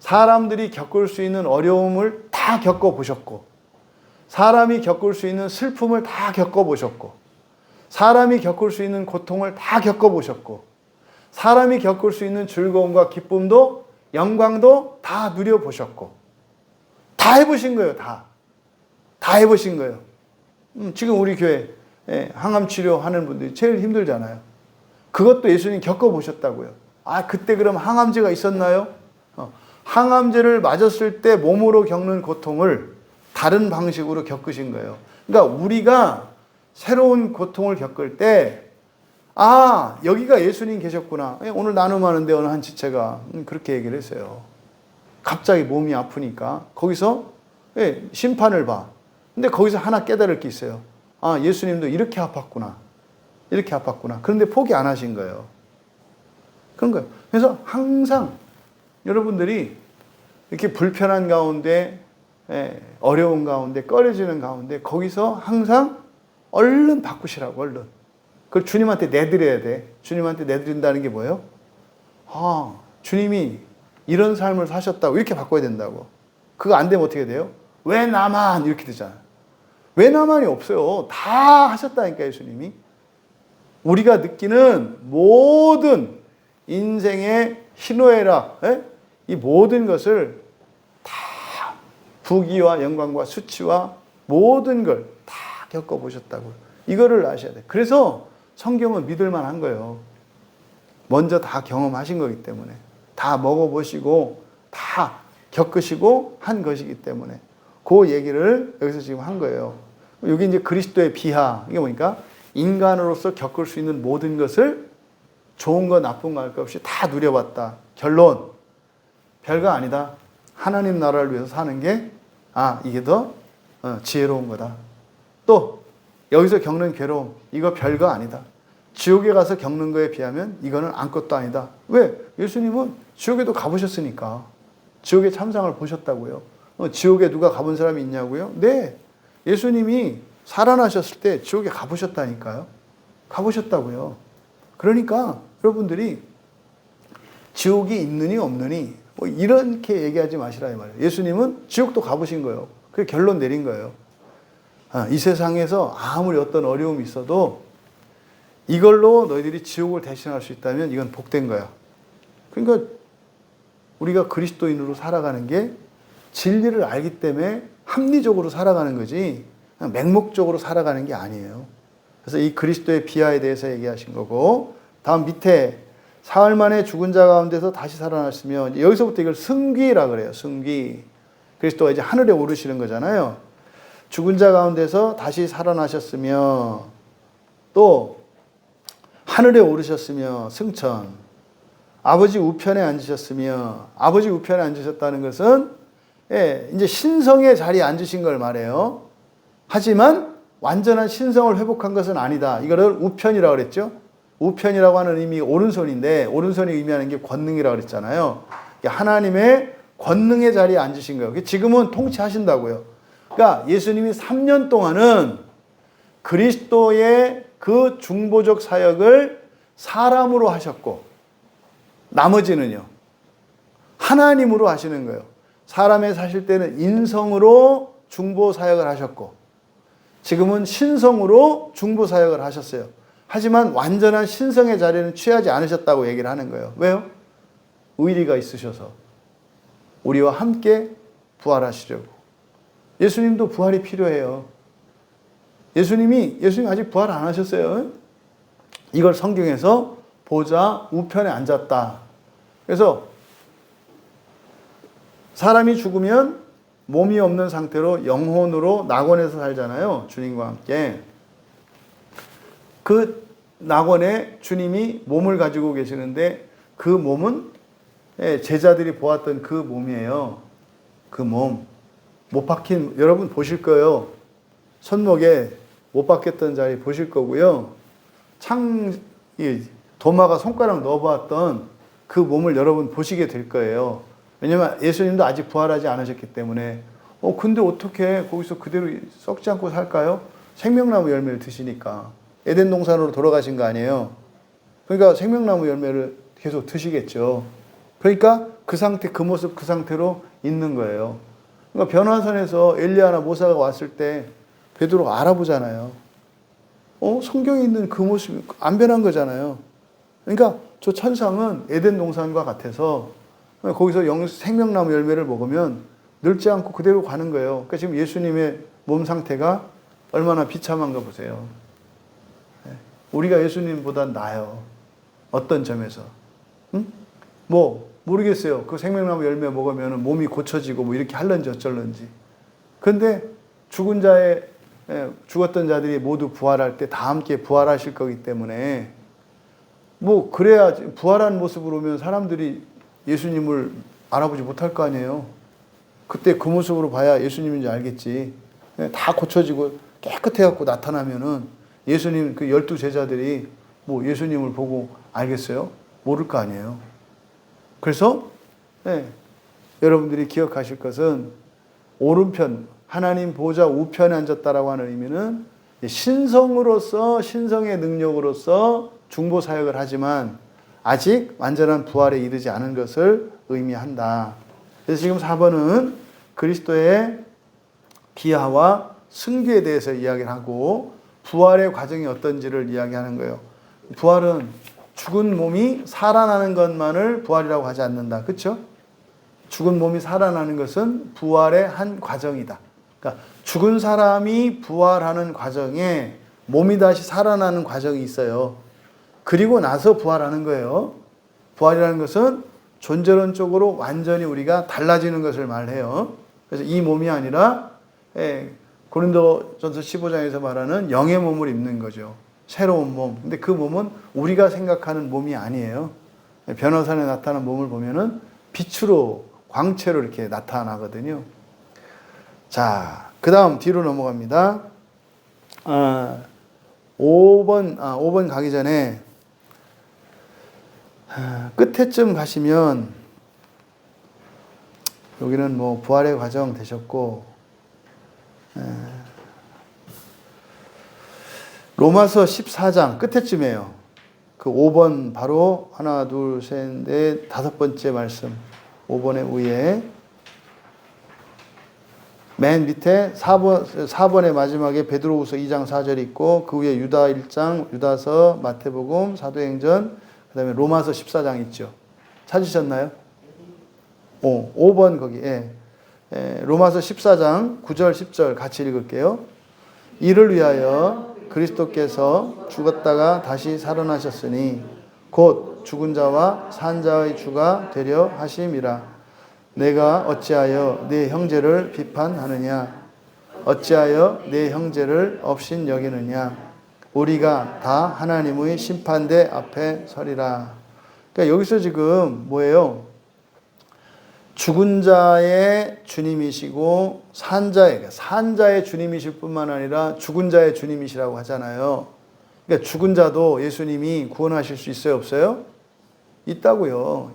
사람들이 겪을 수 있는 어려움을 다 겪어보셨고 사람이 겪을 수 있는 슬픔을 다 겪어보셨고 사람이 겪을 수 있는 고통을 다 겪어보셨고 사람이 겪을 수 있는 즐거움과 기쁨도 영광도 다 누려보셨고 다 해보신 거예요. 다 해보신 거예요. 지금 우리 교회 항암 치료하는 분들이 제일 힘들잖아요. 그것도 예수님 겪어보셨다고요. 아, 그때 그럼 항암제가 있었나요? 항암제를 맞았을 때 몸으로 겪는 고통을 다른 방식으로 겪으신 거예요. 그러니까 우리가 새로운 고통을 겪을 때, 아, 여기가 예수님 계셨구나. 오늘 나눔하는데 어느 한 지체가 그렇게 얘기를 했어요. 갑자기 몸이 아프니까 거기서 심판을 봐. 근데 거기서 하나 깨달을 게 있어요. 아, 예수님도 이렇게 아팠구나. 이렇게 아팠구나. 그런데 포기 안 하신 거예요. 그런 거예요. 그래서 항상 여러분들이 이렇게 불편한 가운데, 어려운 가운데, 꺼려지는 가운데, 거기서 항상 얼른 바꾸시라고, 얼른. 그걸 주님한테 내드려야 돼. 주님한테 내드린다는 게 뭐예요? 아, 주님이 이런 삶을 사셨다고 이렇게 바꿔야 된다고. 그거 안 되면 어떻게 돼요? 왜 나만? 이렇게 되잖아요. 왜 나만이 없어요? 다 하셨다니까, 예수님이. 우리가 느끼는 모든 인생의 희노애락, 이 모든 것을 다 부귀와 영광과 수치와 모든 걸 다 겪어보셨다고. 이거를 아셔야 돼요. 그래서 성경은 믿을만 한 거예요. 먼저 다 경험하신 거기 때문에. 다 먹어보시고 다 겪으시고 한 것이기 때문에 그 얘기를 여기서 지금 한 거예요. 여기 이제 그리스도의 비하, 이게 뭐니까 인간으로서 겪을 수 있는 모든 것을 좋은 거 나쁜 거 할 것 없이 다 누려봤다. 결론, 별거 아니다. 하나님 나라를 위해서 사는 게 이게 더 지혜로운 거다. 또 여기서 겪는 괴로움, 이거 별거 아니다. 지옥에 가서 겪는 거에 비하면 이거는 아무것도 아니다. 왜? 예수님은 지옥에도 가보셨으니까. 지옥의 참상을 보셨다고요. 지옥에 누가 가본 사람이 있냐고요? 네. 예수님이 살아나셨을 때 지옥에 가보셨다니까요. 가보셨다고요. 그러니까 여러분들이 지옥이 있느니 없느니 뭐 이렇게 얘기하지 마시라 이 말이에요. 예수님은 지옥도 가보신 거예요. 그게 결론 내린 거예요. 이 세상에서 아무리 어떤 어려움이 있어도 이걸로 너희들이 지옥을 대신할 수 있다면 이건 복된 거야. 그러니까 우리가 그리스도인으로 살아가는 게 진리를 알기 때문에 합리적으로 살아가는 거지 그냥 맹목적으로 살아가는 게 아니에요. 그래서 이 그리스도의 비하에 대해서 얘기하신 거고, 다음 밑에 사흘 만에 죽은 자 가운데서 다시 살아났으며, 여기서부터 이걸 승귀라 그래요. 승귀. 그리스도가 이제 하늘에 오르시는 거잖아요. 죽은 자 가운데서 다시 살아나셨으며 또 하늘에 오르셨으며 승천. 아버지 우편에 앉으셨으며, 아버지 우편에 앉으셨다는 것은 이제 신성의 자리에 앉으신 걸 말해요. 하지만 완전한 신성을 회복한 것은 아니다. 이거를 우편이라고 그랬죠. 우편이라고 하는 의미 오른손인데, 오른손이 의미하는 게 권능이라고 그랬잖아요. 하나님의 권능의 자리에 앉으신 거예요. 지금은 통치하신다고요. 그러니까 예수님이 3년 동안은 그리스도의 그 중보적 사역을 사람으로 하셨고, 나머지는요 하나님으로 하시는 거예요. 사람에 사실 때는 인성으로 중보 사역을 하셨고, 지금은 신성으로 중보 사역을 하셨어요. 하지만 완전한 신성의 자리는 취하지 않으셨다고 얘기를 하는 거예요. 왜요? 의리가 있으셔서 우리와 함께 부활하시려고. 예수님도 부활이 필요해요. 예수님 아직 부활 안 하셨어요. 이걸 성경에서 보좌 우편에 앉았다. 그래서 사람이 죽으면 몸이 없는 상태로 영혼으로 낙원에서 살잖아요. 주님과 함께. 그 낙원에 주님이 몸을 가지고 계시는데 그 몸은 제자들이 보았던 그 몸이에요. 그 몸. 못 박힌, 여러분 보실 거예요. 손목에 못 박혔던 자리 보실 거고요. 도마가 손가락 넣어봤던 그 몸을 여러분 보시게 될 거예요. 왜냐면 예수님도 아직 부활하지 않으셨기 때문에. 근데 어떻게 거기서 그대로 썩지 않고 살까요? 생명나무 열매를 드시니까. 에덴 동산으로 돌아가신 거 아니에요. 그러니까 생명나무 열매를 계속 드시겠죠. 그러니까 그 상태, 그 모습, 그 상태로 있는 거예요. 그러니까 변화산에서 엘리야나 모세가 왔을 때 베드로가 알아보잖아요. 성경에 있는 그 모습이 안 변한 거잖아요. 그러니까 저 천상은 에덴 동산과 같아서 거기서 생명나무 열매를 먹으면 늙지 않고 그대로 가는 거예요. 그러니까 지금 예수님의 몸 상태가 얼마나 비참한가 보세요. 우리가 예수님보다 나아요. 어떤 점에서. 모르겠어요. 그 생명나무 열매 먹으면 몸이 고쳐지고 이렇게 할런지 어쩔런지. 그런데 죽었던 자들이 모두 부활할 때 다 함께 부활하실 거기 때문에 뭐 그래야 부활한 모습으로 오면 사람들이 예수님을 알아보지 못할 거 아니에요. 그때 그 모습으로 봐야 예수님인지 알겠지. 다 고쳐지고 깨끗해갖고 나타나면은 예수님 그 12 제자들이 뭐 예수님을 보고 알겠어요? 모를 거 아니에요. 그래서 여러분들이 기억하실 것은 오른편 하나님 보좌 우편에 앉았다라고 하는 의미는 신성으로서 신성의 능력으로서 중보 사역을 하지만 아직 완전한 부활에 이르지 않은 것을 의미한다. 그래서 지금 4번은 그리스도의 비하와 승귀에 대해서 이야기를 하고 부활의 과정이 어떤지를 이야기하는 거예요. 부활은 죽은 몸이 살아나는 것만을 부활이라고 하지 않는다. 그렇죠? 죽은 몸이 살아나는 것은 부활의 한 과정이다. 그러니까 죽은 사람이 부활하는 과정에 몸이 다시 살아나는 과정이 있어요. 그리고 나서 부활하는 거예요. 부활이라는 것은 존재론적으로 완전히 우리가 달라지는 것을 말해요. 그래서 이 몸이 아니라 고린도전서 15장에서 말하는 영의 몸을 입는 거죠. 새로운 몸. 근데 그 몸은 우리가 생각하는 몸이 아니에요. 변호산에 나타난 몸을 보면은 빛으로 광채로 이렇게 나타나거든요. 자, 그 다음 뒤로 넘어갑니다. 5번 가기 전에 끝에쯤 가시면 여기는 뭐 부활의 과정 되셨고 로마서 14장 끝에쯤이에요. 그 5번 바로 하나 둘 셋 넷 다섯 번째 말씀 5번의 위에 맨 밑에 4번의 마지막에 베드로후서 2장 4절이 있고 그 위에 유다 1장, 유다서, 마태복음, 사도행전, 그 다음에 로마서 14장 있죠. 찾으셨나요? 5번 거기. 로마서 14장 9절 10절 같이 읽을게요. 이를 위하여 그리스도께서 죽었다가 다시 살아나셨으니 곧 죽은 자와 산 자의 주가 되려 하심이라. 내가 어찌하여 네 형제를 비판하느냐? 어찌하여 네 형제를 업신 여기느냐? 우리가 다 하나님의 심판대 앞에 서리라. 그러니까 여기서 지금 뭐예요? 죽은 자의 주님이시고 산 자의 주님이실 뿐만 아니라 죽은 자의 주님이시라고 하잖아요. 그러니까 죽은 자도 예수님이 구원하실 수 있어요, 없어요? 있다고요.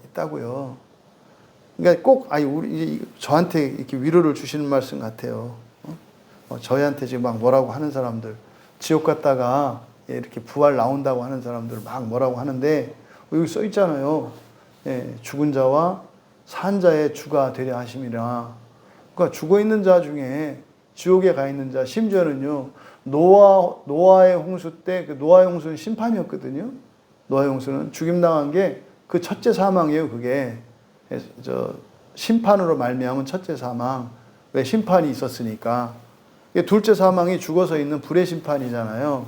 그러니까 꼭 우리 저한테 이렇게 위로를 주시는 말씀 같아요. 저희한테 지금 막 뭐라고 하는 사람들, 지옥 갔다가 이렇게 부활 나온다고 하는 사람들 막 뭐라고 하는데 여기 써 있잖아요. 죽은 자와 산 자의 주가 되려 하심이라. 그러니까 죽어 있는 자 중에 지옥에 가 있는 자, 심지어는요 노아의 홍수 때 그 노아의 홍수는 심판이었거든요. 노아의 홍수는 죽임 당한 게 그 첫째 사망이에요. 그게 심판으로 말미암은 첫째 사망. 왜 심판이 있었으니까. 둘째 사망이 죽어서 있는 불의 심판이잖아요.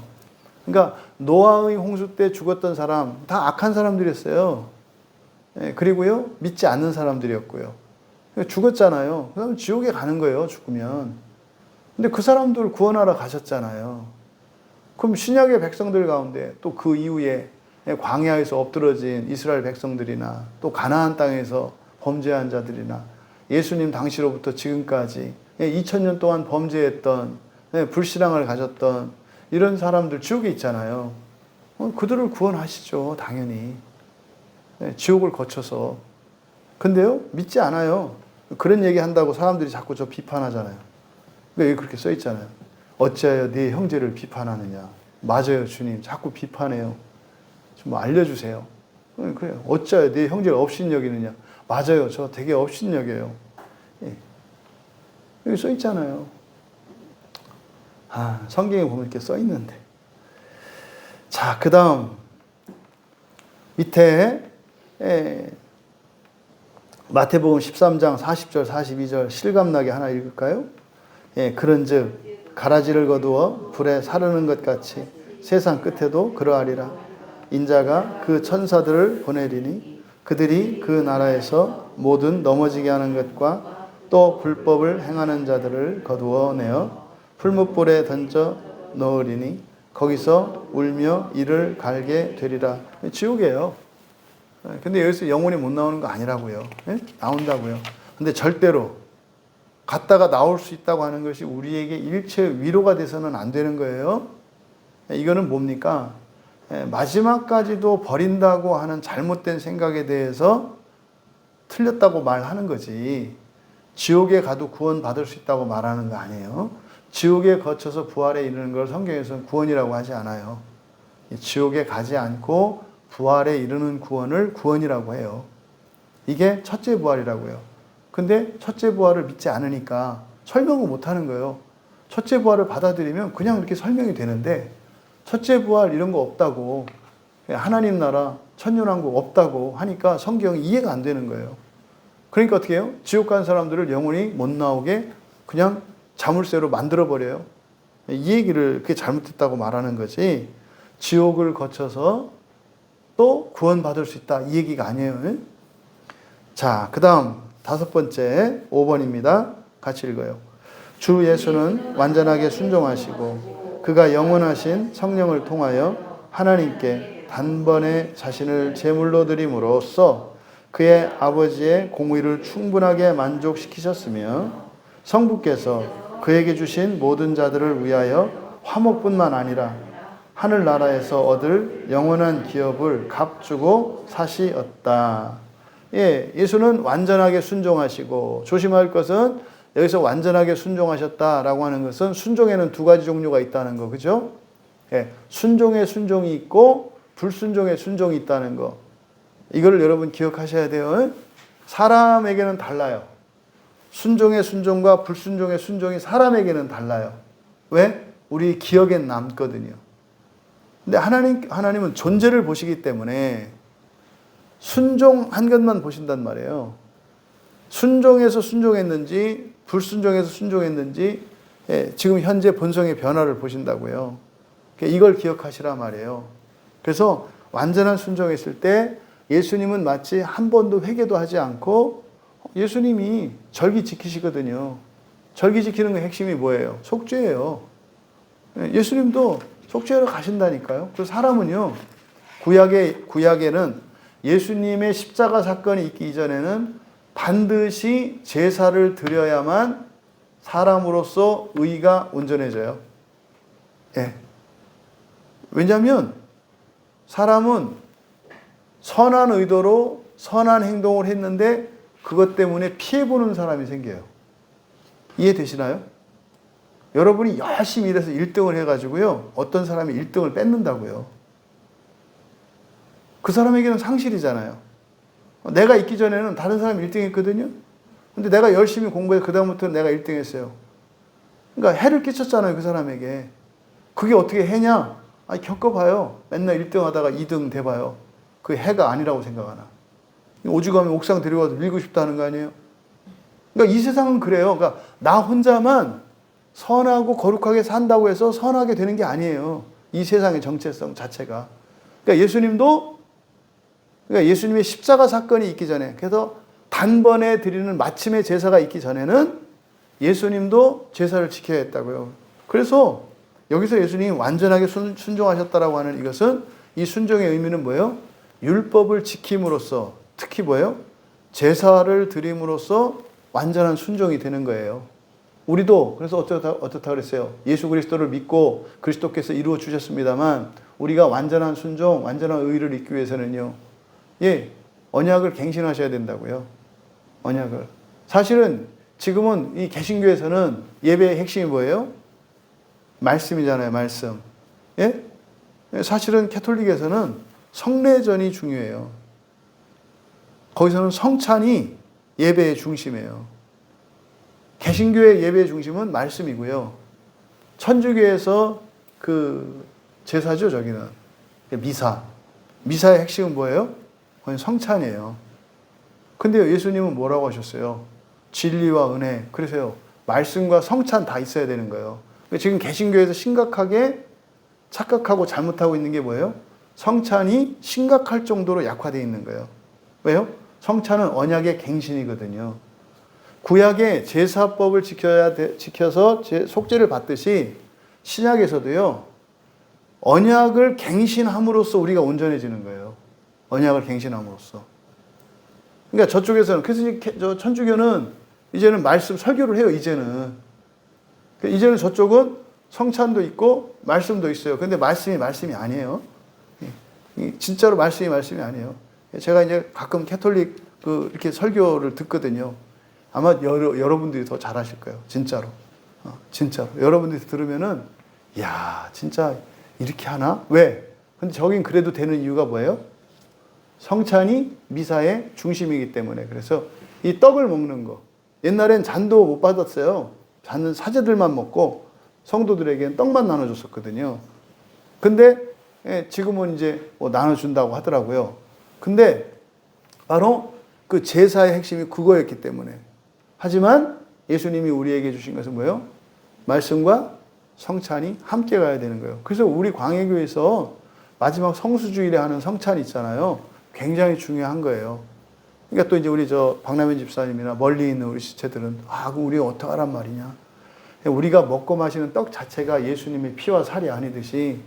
그러니까 노아의 홍수 때 죽었던 사람 다 악한 사람들이었어요. 그리고요 믿지 않는 사람들이었고요. 죽었잖아요. 그럼 지옥에 가는 거예요. 죽으면. 근데 그 사람들 구원하러 가셨잖아요. 그럼 신약의 백성들 가운데 또 그 이후에 광야에서 엎드러진 이스라엘 백성들이나 또 가나안 땅에서 범죄한 자들이나 예수님 당시로부터 지금까지 2000년 동안 범죄했던 불신앙을 가졌던 이런 사람들 지옥에 있잖아요. 그들을 구원하시죠. 당연히. 지옥을 거쳐서. 근데요 믿지 않아요. 그런 얘기 한다고 사람들이 자꾸 저 비판하잖아요. 여기 그렇게 써 있잖아요. 어찌하여 네 형제를 비판하느냐. 맞아요 주님. 자꾸 비판해요. 좀 알려주세요. 그래요. 어찌하여 네 형제를 업신여기느냐. 맞아요. 저 되게 업신여겨요. 여기 써 있잖아요. 성경에 보면 이렇게 써 있는데. 자, 그 다음 밑에 마태복음 13장 40절 42절 실감나게 하나 읽을까요? 그런즉 가라지를 거두어 불에 사르는 것 같이 세상 끝에도 그러하리라. 인자가 그 천사들을 보내리니 그들이 그 나라에서 모든 넘어지게 하는 것과 또 불법을 행하는 자들을 거두어 내어 풀무불에 던져 넣으리니 거기서 울며 이를 갈게 되리라. 지옥이에요. 근데 여기서 영혼이 못 나오는 거 아니라고요. 나온다고요. 근데 절대로 갔다가 나올 수 있다고 하는 것이 우리에게 일체 위로가 돼서는 안 되는 거예요. 이거는 뭡니까? 마지막까지도 버린다고 하는 잘못된 생각에 대해서 틀렸다고 말하는 거지. 지옥에 가도 구원받을 수 있다고 말하는 거 아니에요. 지옥에 거쳐서 부활에 이르는 걸 성경에서는 구원이라고 하지 않아요. 지옥에 가지 않고 부활에 이르는 구원을 구원이라고 해요. 이게 첫째 부활이라고요. 근데 첫째 부활을 믿지 않으니까 설명을 못 하는 거예요. 첫째 부활을 받아들이면 그냥 이렇게 설명이 되는데 첫째 부활 이런 거 없다고, 하나님 나라 천년왕국 없다고 하니까 성경이 이해가 안 되는 거예요. 그러니까 어떻게 해요? 지옥 간 사람들을 영원히 못 나오게 그냥 자물쇠로 만들어버려요. 이 얘기를 그게 잘못됐다고 말하는 거지, 지옥을 거쳐서 또 구원받을 수 있다 이 얘기가 아니에요. 자, 그 다음 5번째 5번입니다. 같이 읽어요. 주 예수는 완전하게 순종하시고 그가 영원하신 성령을 통하여 하나님께 단번에 자신을 제물로 드림으로써 그의 아버지의 공의를 충분하게 만족시키셨으며 성부께서 그에게 주신 모든 자들을 위하여 화목뿐만 아니라 하늘나라에서 얻을 영원한 기업을 값주고 사시었다. 예수는 완전하게 순종하시고, 조심할 것은 여기서 완전하게 순종하셨다라고 하는 것은 순종에는 두 가지 종류가 있다는 거, 그죠? 순종의 순종이 있고 불순종의 순종이 있다는 거. 이거를 여러분 기억하셔야 돼요. 사람에게는 달라요. 순종의 순종과 불순종의 순종이 사람에게는 달라요. 왜? 우리 기억엔 남거든요. 근데 하나님은 존재를 보시기 때문에 순종한 것만 보신단 말이에요. 순종해서 순종했는지 불순종해서 순종했는지 지금 현재 본성의 변화를 보신다고요. 이걸 기억하시라 말이에요. 그래서 완전한 순종했을 때 예수님은 마치 한 번도 회개도 하지 않고 예수님이 절기 지키시거든요. 절기 지키는 그 핵심이 뭐예요? 속죄예요. 예수님도 속죄하러 가신다니까요. 그래서 사람은요, 구약에는 예수님의 십자가 사건이 있기 이전에는 반드시 제사를 드려야만 사람으로서 의가 온전해져요. 왜냐하면 사람은 선한 의도로 선한 행동을 했는데 그것 때문에 피해보는 사람이 생겨요. 이해되시나요? 여러분이 열심히 일해서 1등을 해가지고요, 어떤 사람이 1등을 뺏는다고요. 그 사람에게는 상실이잖아요. 내가 있기 전에는 다른 사람이 1등 했거든요. 근데 내가 열심히 공부해서 그 다음부터는 내가 1등 했어요. 그러니까 해를 끼쳤잖아요, 그 사람에게. 그게 어떻게 해냐? 아니, 겪어봐요. 맨날 1등 하다가 2등 돼봐요. 그 해가 아니라고 생각하나. 오죽하면 옥상 데려가서 밀고 싶다는 거 아니에요? 그러니까 이 세상은 그래요. 그러니까 나 혼자만 선하고 거룩하게 산다고 해서 선하게 되는 게 아니에요. 이 세상의 정체성 자체가. 그러니까 예수님의 십자가 사건이 있기 전에, 그래서 단번에 드리는 마침의 제사가 있기 전에는 예수님도 제사를 지켜야 했다고요. 그래서 여기서 예수님이 완전하게 순종하셨다라고 하는 이것은, 이 순종의 의미는 뭐예요? 율법을 지킴으로써, 특히 뭐예요? 제사를 드림으로써 완전한 순종이 되는 거예요. 우리도 그래서 어떻다 그랬어요? 예수 그리스도를 믿고 그리스도께서 이루어 주셨습니다만 우리가 완전한 순종, 완전한 의를 잊기 위해서는요, 언약을 갱신하셔야 된다고요. 언약을. 사실은 지금은 이 개신교에서는 예배의 핵심이 뭐예요? 말씀이잖아요, 말씀. 사실은 캐톨릭에서는 성례전이 중요해요. 거기서는 성찬이 예배의 중심이에요. 개신교의 예배의 중심은 말씀이고요. 천주교에서 그 제사죠, 저기는. 미사. 미사의 핵심은 뭐예요? 그건 성찬이에요. 근데 예수님은 뭐라고 하셨어요? 진리와 은혜. 그래서요, 말씀과 성찬 다 있어야 되는 거예요. 지금 개신교에서 심각하게 착각하고 잘못하고 있는 게 뭐예요? 성찬이 심각할 정도로 약화되어 있는 거예요. 왜요? 성찬은 언약의 갱신이거든요. 구약의 제사법을 지켜서 속죄를 받듯이 신약에서도요, 언약을 갱신함으로써 우리가 온전해지는 거예요. 언약을 갱신함으로써. 그러니까 저쪽에서는, 그래서 천주교는 이제는 말씀 설교를 해요, 이제는. 이제는 저쪽은 성찬도 있고 말씀도 있어요. 근데 말씀이 아니에요. 진짜로 말씀이 아니에요. 제가 이제 가끔 캐톨릭 이렇게 설교를 듣거든요. 아마 여러분들이 더 잘하실 거예요. 진짜로. 진짜로. 여러분들이 들으면은, 야, 진짜 이렇게 하나? 왜? 근데 저긴 그래도 되는 이유가 뭐예요? 성찬이 미사의 중심이기 때문에. 그래서 이 떡을 먹는 거. 옛날엔 잔도 못 받았어요. 잔은 사제들만 먹고 성도들에게는 떡만 나눠줬었거든요. 근데 지금은 이제 뭐 나눠준다고 하더라고요. 근데 바로 그 제사의 핵심이 그거였기 때문에. 하지만 예수님이 우리에게 주신 것은 뭐예요? 말씀과 성찬이 함께 가야 되는 거예요. 그래서 우리 광해교에서 마지막 성수주일에 하는 성찬이 있잖아요. 굉장히 중요한 거예요. 그러니까 또 이제 우리 박남현 집사님이나 멀리 있는 우리 지체들은, 그럼 우리 어떡하란 말이냐. 우리가 먹고 마시는 떡 자체가 예수님의 피와 살이 아니듯이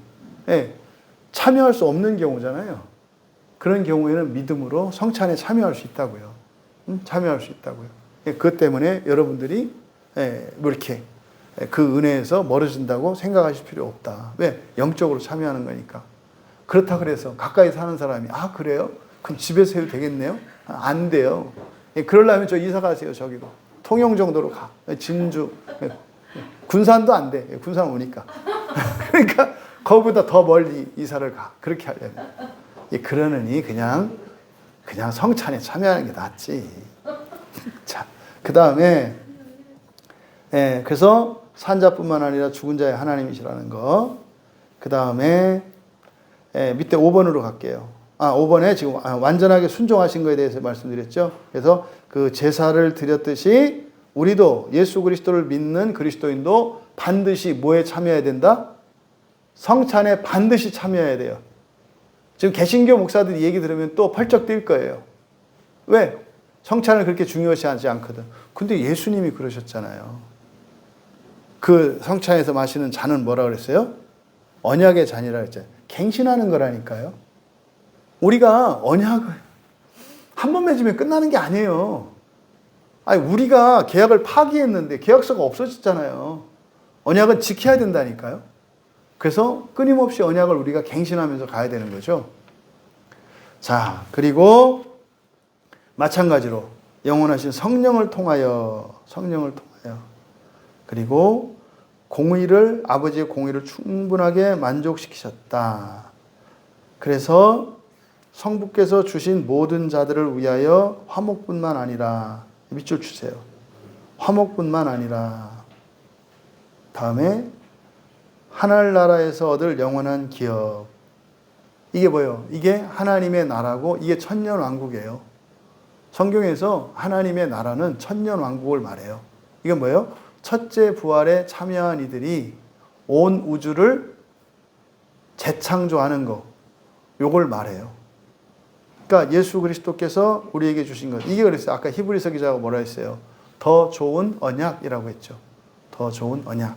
참여할 수 없는 경우잖아요. 그런 경우에는 믿음으로 성찬에 참여할 수 있다고요. 참여할 수 있다고요. 그것 때문에 여러분들이 뭐 이렇게 그 은혜에서 멀어진다고 생각하실 필요 없다. 왜? 영적으로 참여하는 거니까. 그렇다 그래서 가까이 사는 사람이, 그래요? 그럼 집에서 해도 되겠네요? 안 돼요. 그러려면 저 이사 가세요, 저기로. 통영 정도로 가. 진주. 군산도 안 돼. 군산 오니까. 그러니까 거기보다 더 멀리 이사를 가. 그렇게 하려면. 그러느니 그냥 성찬에 참여하는 게 낫지. 자, 그 다음에, 그래서 산자뿐만 아니라 죽은 자의 하나님이시라는 거. 그 다음에, 밑에 5번으로 갈게요. 5번에 지금 완전하게 순종하신 거에 대해서 말씀드렸죠. 그래서 그 제사를 드렸듯이 우리도 예수 그리스도를 믿는 그리스도인도 반드시 뭐에 참여해야 된다? 성찬에 반드시 참여해야 돼요. 지금 개신교 목사들이 얘기 들으면 또 펄쩍 뛸 거예요. 왜? 성찬을 그렇게 중요시하지 않거든. 근데 예수님이 그러셨잖아요. 그 성찬에서 마시는 잔은 뭐라 그랬어요? 언약의 잔이라 그랬잖아요. 갱신하는 거라니까요. 우리가 언약을 한 번 맺으면 끝나는 게 아니에요. 우리가 계약을 파기했는데 계약서가 없어졌잖아요. 언약은 지켜야 된다니까요. 그래서 끊임없이 언약을 우리가 갱신하면서 가야 되는 거죠. 자, 그리고 마찬가지로 영원하신 성령을 통하여 그리고 아버지의 공의를 충분하게 만족시키셨다. 그래서 성부께서 주신 모든 자들을 위하여 화목뿐만 아니라, 밑줄 주세요. 화목뿐만 아니라, 다음에 하늘나라에서 얻을 영원한 기업. 이게 뭐예요? 이게 하나님의 나라고 이게 천년왕국이에요. 성경에서 하나님의 나라는 천년왕국을 말해요. 이건 뭐예요? 첫째 부활에 참여한 이들이 온 우주를 재창조하는 거. 요걸 말해요. 그러니까 예수 그리스도께서 우리에게 주신 것. 이게 그랬어요. 아까 히브리서 기자가 뭐라 했어요? 더 좋은 언약이라고 했죠. 더 좋은 언약.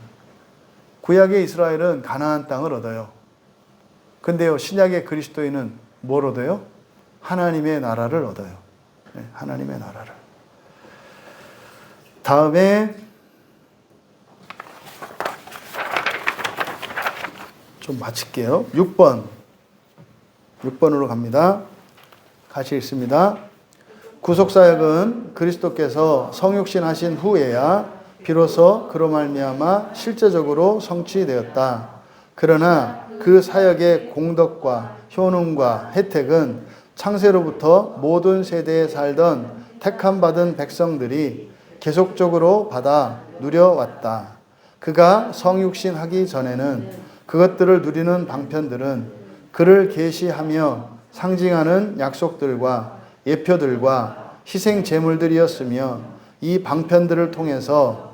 구약의 이스라엘은 가나안 땅을 얻어요. 근데요, 신약의 그리스도인은 뭘 얻어요? 하나님의 나라를 얻어요. 하나님의 나라를. 다음에 좀 마칠게요. 6번으로 갑니다. 같이 읽습니다. 구속사역은 그리스도께서 성육신 하신 후에야 비로소 그로 말미암아 실제적으로 성취되었다. 그러나 그 사역의 공덕과 효능과 혜택은 창세로부터 모든 세대에 살던 택함받은 백성들이 계속적으로 받아 누려왔다. 그가 성육신 하기 전에는 그것들을 누리는 방편들은 그를 계시하며 상징하는 약속들과 예표들과 희생 제물들이었으며 이 방편들을 통해서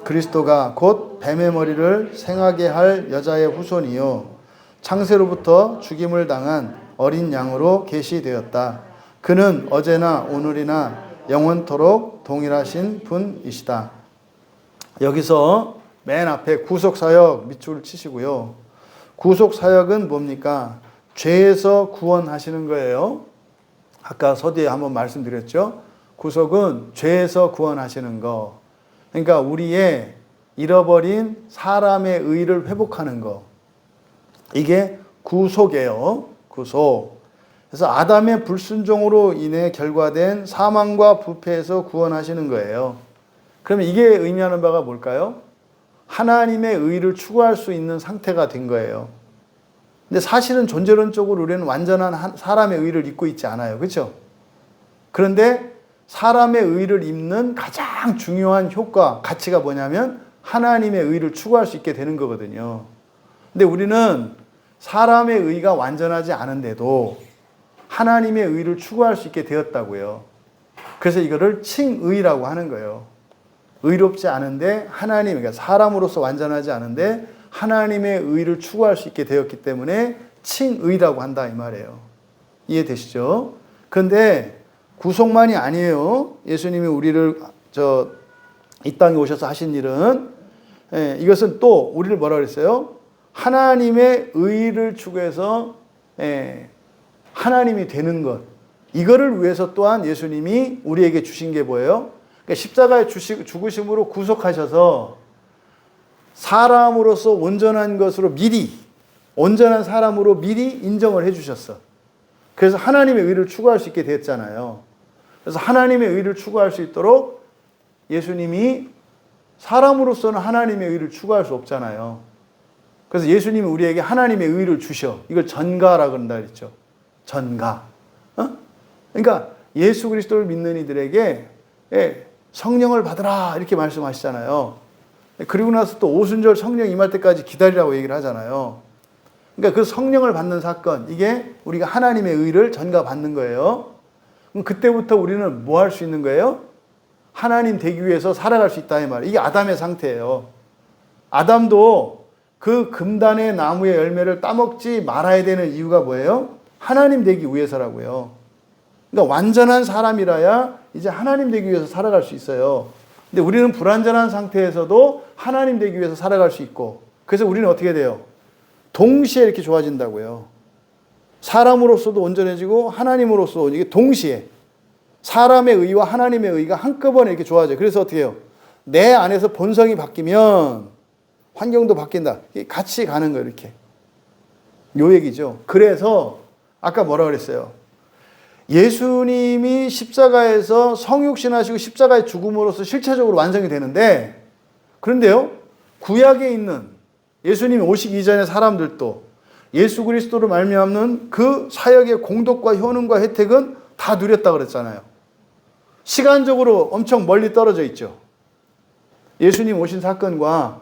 그리스도가 곧 뱀의 머리를 생하게 할 여자의 후손이요 창세로부터 죽임을 당한 어린 양으로 계시되었다. 그는 어제나 오늘이나 영원토록 동일하신 분이시다. 여기서 맨 앞에 구속사역 밑줄 치시고요. 구속사역은 뭡니까? 죄에서 구원하시는 거예요. 아까 서두에 한번 말씀드렸죠. 구속은 죄에서 구원하시는 거. 그러니까 우리의 잃어버린 사람의 의를 회복하는 거. 이게 구속이에요. 구속. 그래서 아담의 불순종으로 인해 결과된 사망과 부패에서 구원하시는 거예요. 그러면 이게 의미하는 바가 뭘까요? 하나님의 의를 추구할 수 있는 상태가 된 거예요. 근데 사실은 존재론적으로 우리는 완전한 사람의 의를 입고 있지 않아요. 그렇죠? 그런데 사람의 의를 입는 가장 중요한 효과, 가치가 뭐냐면 하나님의 의를 추구할 수 있게 되는 거거든요. 근데 우리는 사람의 의가 완전하지 않은데도 하나님의 의를 추구할 수 있게 되었다고요. 그래서 이거를 칭의라고 하는 거예요. 의롭지 않은데 하나님, 그러니까 사람으로서 완전하지 않은데 하나님의 의를 추구할 수 있게 되었기 때문에 칭의라고 한다 이 말이에요. 이해되시죠? 그런데 구속만이 아니에요. 예수님이 우리를 이 땅에 오셔서 하신 일은 이것은 또 우리를 뭐라 그랬어요? 하나님의 의를 추구해서 하나님이 되는 것. 이거를 위해서 또한 예수님이 우리에게 주신 게 뭐예요? 그러니까 십자가의 죽으심으로 구속하셔서 사람으로서 온전한 것으로 미리, 온전한 사람으로 미리 인정을 해주셨어. 그래서 하나님의 의를 추구할 수 있게 됐잖아요. 그래서 하나님의 의를 추구할 수 있도록 예수님이 사람으로서는 하나님의 의를 추구할 수 없잖아요. 그래서 예수님이 우리에게 하나님의 의를 주셔. 이걸 전가라고 그런다 그랬죠. 전가. 그러니까 예수 그리스도를 믿는 이들에게 성령을 받으라 이렇게 말씀하시잖아요. 그리고 나서 또 오순절 성령 임할 때까지 기다리라고 얘기를 하잖아요. 그러니까 그 성령을 받는 사건, 이게 우리가 하나님의 의를 전가받는 거예요. 그럼 그때부터 우리는 뭐 할 수 있는 거예요? 하나님 되기 위해서 살아갈 수 있다 이 말이에요. 이게 아담의 상태예요. 아담도 그 금단의 나무의 열매를 따먹지 말아야 되는 이유가 뭐예요? 하나님 되기 위해서라고요. 그러니까 완전한 사람이라야 이제 하나님 되기 위해서 살아갈 수 있어요. 근데 우리는 불완전한 상태에서도 하나님 되기 위해서 살아갈 수 있고, 그래서 우리는 어떻게 돼요? 동시에 이렇게 좋아진다고요. 사람으로서도 온전해지고 하나님으로서 이게 동시에 사람의 의와 하나님의 의가 한꺼번에 이렇게 좋아져요. 그래서 어떻게 해요? 내 안에서 본성이 바뀌면 환경도 바뀐다. 같이 가는 거예요. 이렇게. 요 얘기죠. 그래서 아까 뭐라 그랬어요? 예수님이 십자가에서 성육신하시고 십자가의 죽음으로써 실체적으로 완성이 되는데, 그런데요, 구약에 있는 예수님이 오시기 이전의 사람들도 예수 그리스도로 말미암는 그 사역의 공덕과 효능과 혜택은 다 누렸다 그랬잖아요. 시간적으로 엄청 멀리 떨어져 있죠. 예수님 오신 사건과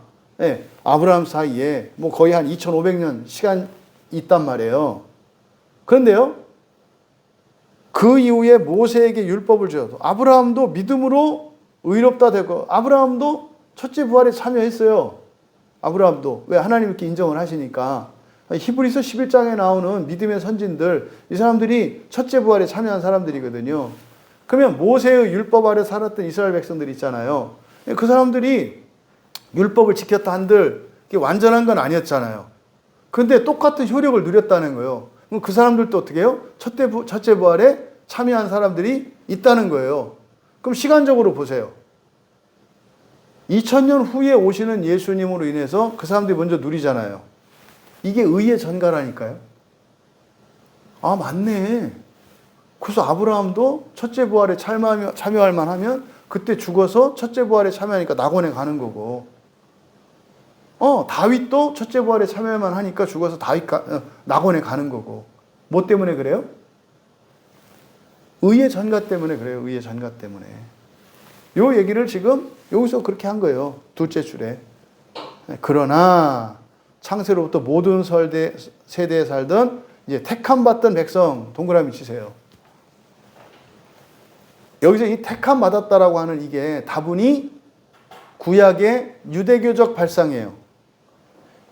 아브라함 사이에 뭐 거의 한 2500년 시간 있단 말이에요. 그런데요, 그 이후에 모세에게 율법을 주어도 아브라함도 믿음으로 의롭다 되고, 아브라함도 첫째 부활에 참여했어요. 아브라함도. 왜? 하나님 이렇게 인정을 하시니까. 히브리서 11장에 나오는 믿음의 선진들, 이 사람들이 첫째 부활에 참여한 사람들이거든요. 그러면 모세의 율법 아래 살았던 이스라엘 백성들 있잖아요. 그 사람들이 율법을 지켰다 한들 완전한 건 아니었잖아요. 그런데 똑같은 효력을 누렸다는 거예요. 그럼 그 사람들도 어떻게 해요? 첫째 부활에 참여한 사람들이 있다는 거예요. 그럼 시간적으로 보세요. 2000년 후에 오시는 예수님으로 인해서 그 사람들이 먼저 누리잖아요. 이게 의의 전가라니까요. 아, 맞네. 그래서 아브라함도 첫째 부활에 참여할 만하면 그때 죽어서 첫째 부활에 참여하니까 낙원에 가는 거고, 다윗도 첫째 부활에 참여만 하니까 죽어서 낙원에 가는 거고. 뭐 때문에 그래요? 의의 전가 때문에 그래요. 의의 전가 때문에. 요 얘기를 지금 여기서 그렇게 한 거예요. 둘째 줄에. 그러나 창세로부터 모든 세대에 살던 이제 택함 받던 백성, 동그라미 치세요. 여기서 이 택함 받았다라고 하는 이게 다분히 구약의 유대교적 발상이에요.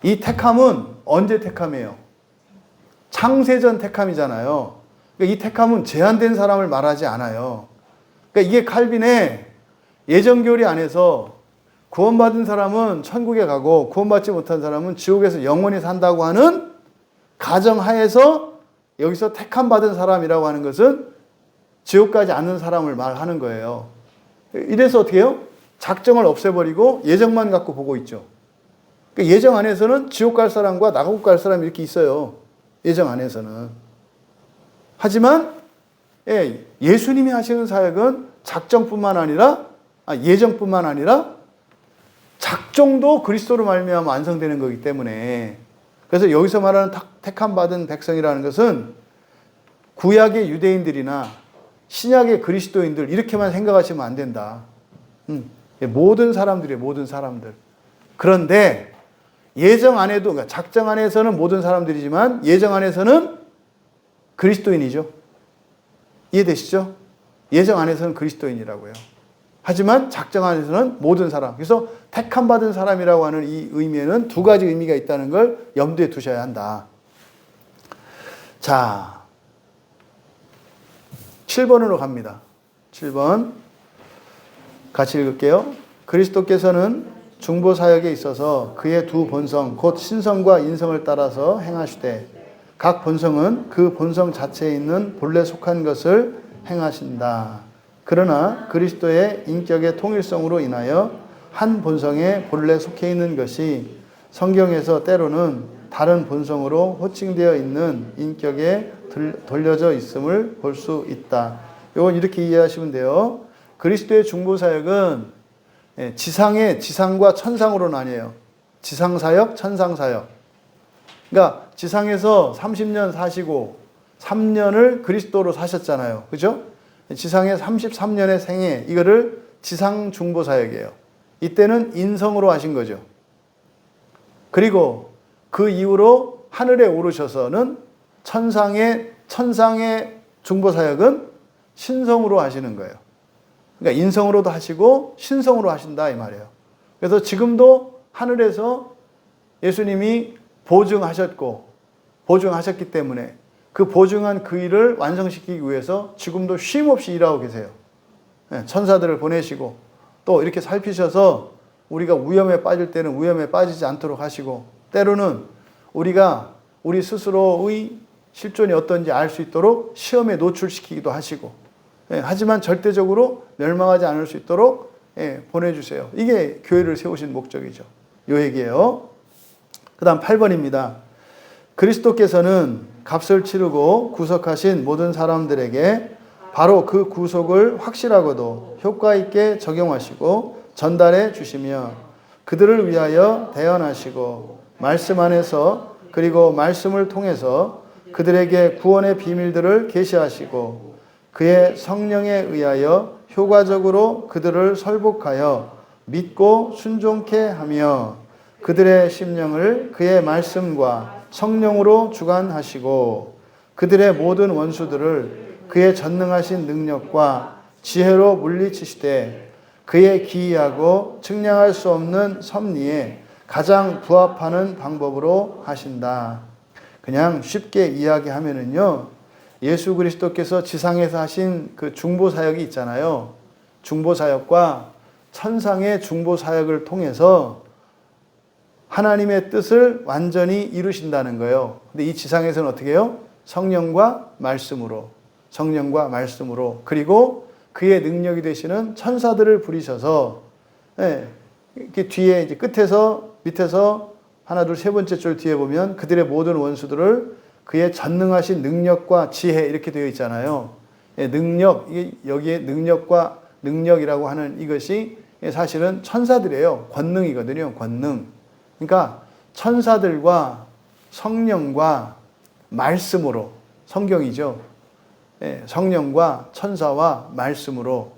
이 택함은 언제 택함이에요? 창세전 택함이잖아요. 이 택함은 제한된 사람을 말하지 않아요. 그러니까 이게 칼빈의 예정교리 안에서 구원받은 사람은 천국에 가고 구원받지 못한 사람은 지옥에서 영원히 산다고 하는 가정하에서 여기서 택함 받은 사람이라고 하는 것은 지옥 가지 않는 사람을 말하는 거예요. 이래서 어떻게 해요? 작정을 없애버리고 예정만 갖고 보고 있죠. 그러니까 예정 안에서는 지옥 갈 사람과 나국 갈 사람이 이렇게 있어요. 예정 안에서는. 하지만 예수님이 하시는 사역은 작정뿐만 아니라 예정뿐만 아니라 작정도 그리스도로 말미암아 완성되는 거기 때문에, 그래서 여기서 말하는 택함 받은 백성이라는 것은 구약의 유대인들이나 신약의 그리스도인들 이렇게만 생각하시면 안 된다. 모든 사람들이에요. 모든 사람들. 그런데 예정 안에도, 그러니까 작정 안에서는 모든 사람들이지만 예정 안에서는 그리스도인이죠. 이해되시죠? 예정 안에서는 그리스도인이라고요. 하지만 작정 안에서는 모든 사람. 그래서 택함 받은 사람이라고 하는 이 의미에는 두 가지 의미가 있다는 걸 염두에 두셔야 한다. 자, 7번으로 갑니다. 7번 같이 읽을게요. 그리스도께서는 중보 사역에 있어서 그의 두 본성 곧 신성과 인성을 따라서 행하시되 각 본성은 그 본성 자체에 있는 본래 속한 것을 행하신다. 그러나 그리스도의 인격의 통일성으로 인하여 한 본성에 본래 속해 있는 것이 성경에서 때로는 다른 본성으로 호칭되어 있는 인격에 돌려져 있음을 볼 수 있다. 이건 이렇게 이해하시면 돼요. 그리스도의 중보사역은 지상과 천상으로 나뉘어요. 지상사역, 천상사역. 그러니까 지상에서 30년 사시고 3년을 그리스도로 사셨잖아요. 그죠? 지상의 33년의 생애, 이거를 지상 중보사역이에요. 이때는 인성으로 하신 거죠. 그리고 그 이후로 하늘에 오르셔서는 천상의 중보사역은 신성으로 하시는 거예요. 그러니까 인성으로도 하시고 신성으로 하신다 이 말이에요. 그래서 지금도 하늘에서 예수님이 보증하셨기 때문에 그 보증한 그 일을 완성시키기 위해서 지금도 쉼없이 일하고 계세요. 천사들을 보내시고 또 이렇게 살피셔서 우리가 위험에 빠질 때는 위험에 빠지지 않도록 하시고, 때로는 우리가 우리 스스로의 실존이 어떤지 알 수 있도록 시험에 노출시키기도 하시고, 하지만 절대적으로 멸망하지 않을 수 있도록 보내주세요. 이게 교회를 세우신 목적이죠. 요 얘기예요. 그 다음 8번입니다. 그리스도께서는 값을 치르고 구속하신 모든 사람들에게 바로 그 구속을 확실하고도 효과 있게 적용하시고 전달해 주시며 그들을 위하여 대언하시고 말씀 안에서 그리고 말씀을 통해서 그들에게 구원의 비밀들을 계시하시고 그의 성령에 의하여 효과적으로 그들을 설복하여 믿고 순종케 하며 그들의 심령을 그의 말씀과 성령으로 주관하시고 그들의 모든 원수들을 그의 전능하신 능력과 지혜로 물리치시되 그의 기이하고 측량할 수 없는 섭리에 가장 부합하는 방법으로 하신다. 그냥 쉽게 이야기하면은요, 예수 그리스도께서 지상에서 하신 그 중보사역이 있잖아요. 중보사역과 천상의 중보사역을 통해서 하나님의 뜻을 완전히 이루신다는 거예요. 근데 이 지상에서는 어떻게 해요? 성령과 말씀으로, 그리고 그의 능력이 되시는 천사들을 부리셔서, 이렇게 뒤에 이제 끝에서 밑에서 하나 둘 세 번째 줄 뒤에 보면 그들의 모든 원수들을 그의 전능하신 능력과 지혜 이렇게 되어 있잖아요. 능력, 여기에 능력이라고 하는 이것이 사실은 천사들이에요. 권능이거든요. 권능. 그러니까 천사들과 성령과 말씀으로, 성경이죠. 성령과 천사와 말씀으로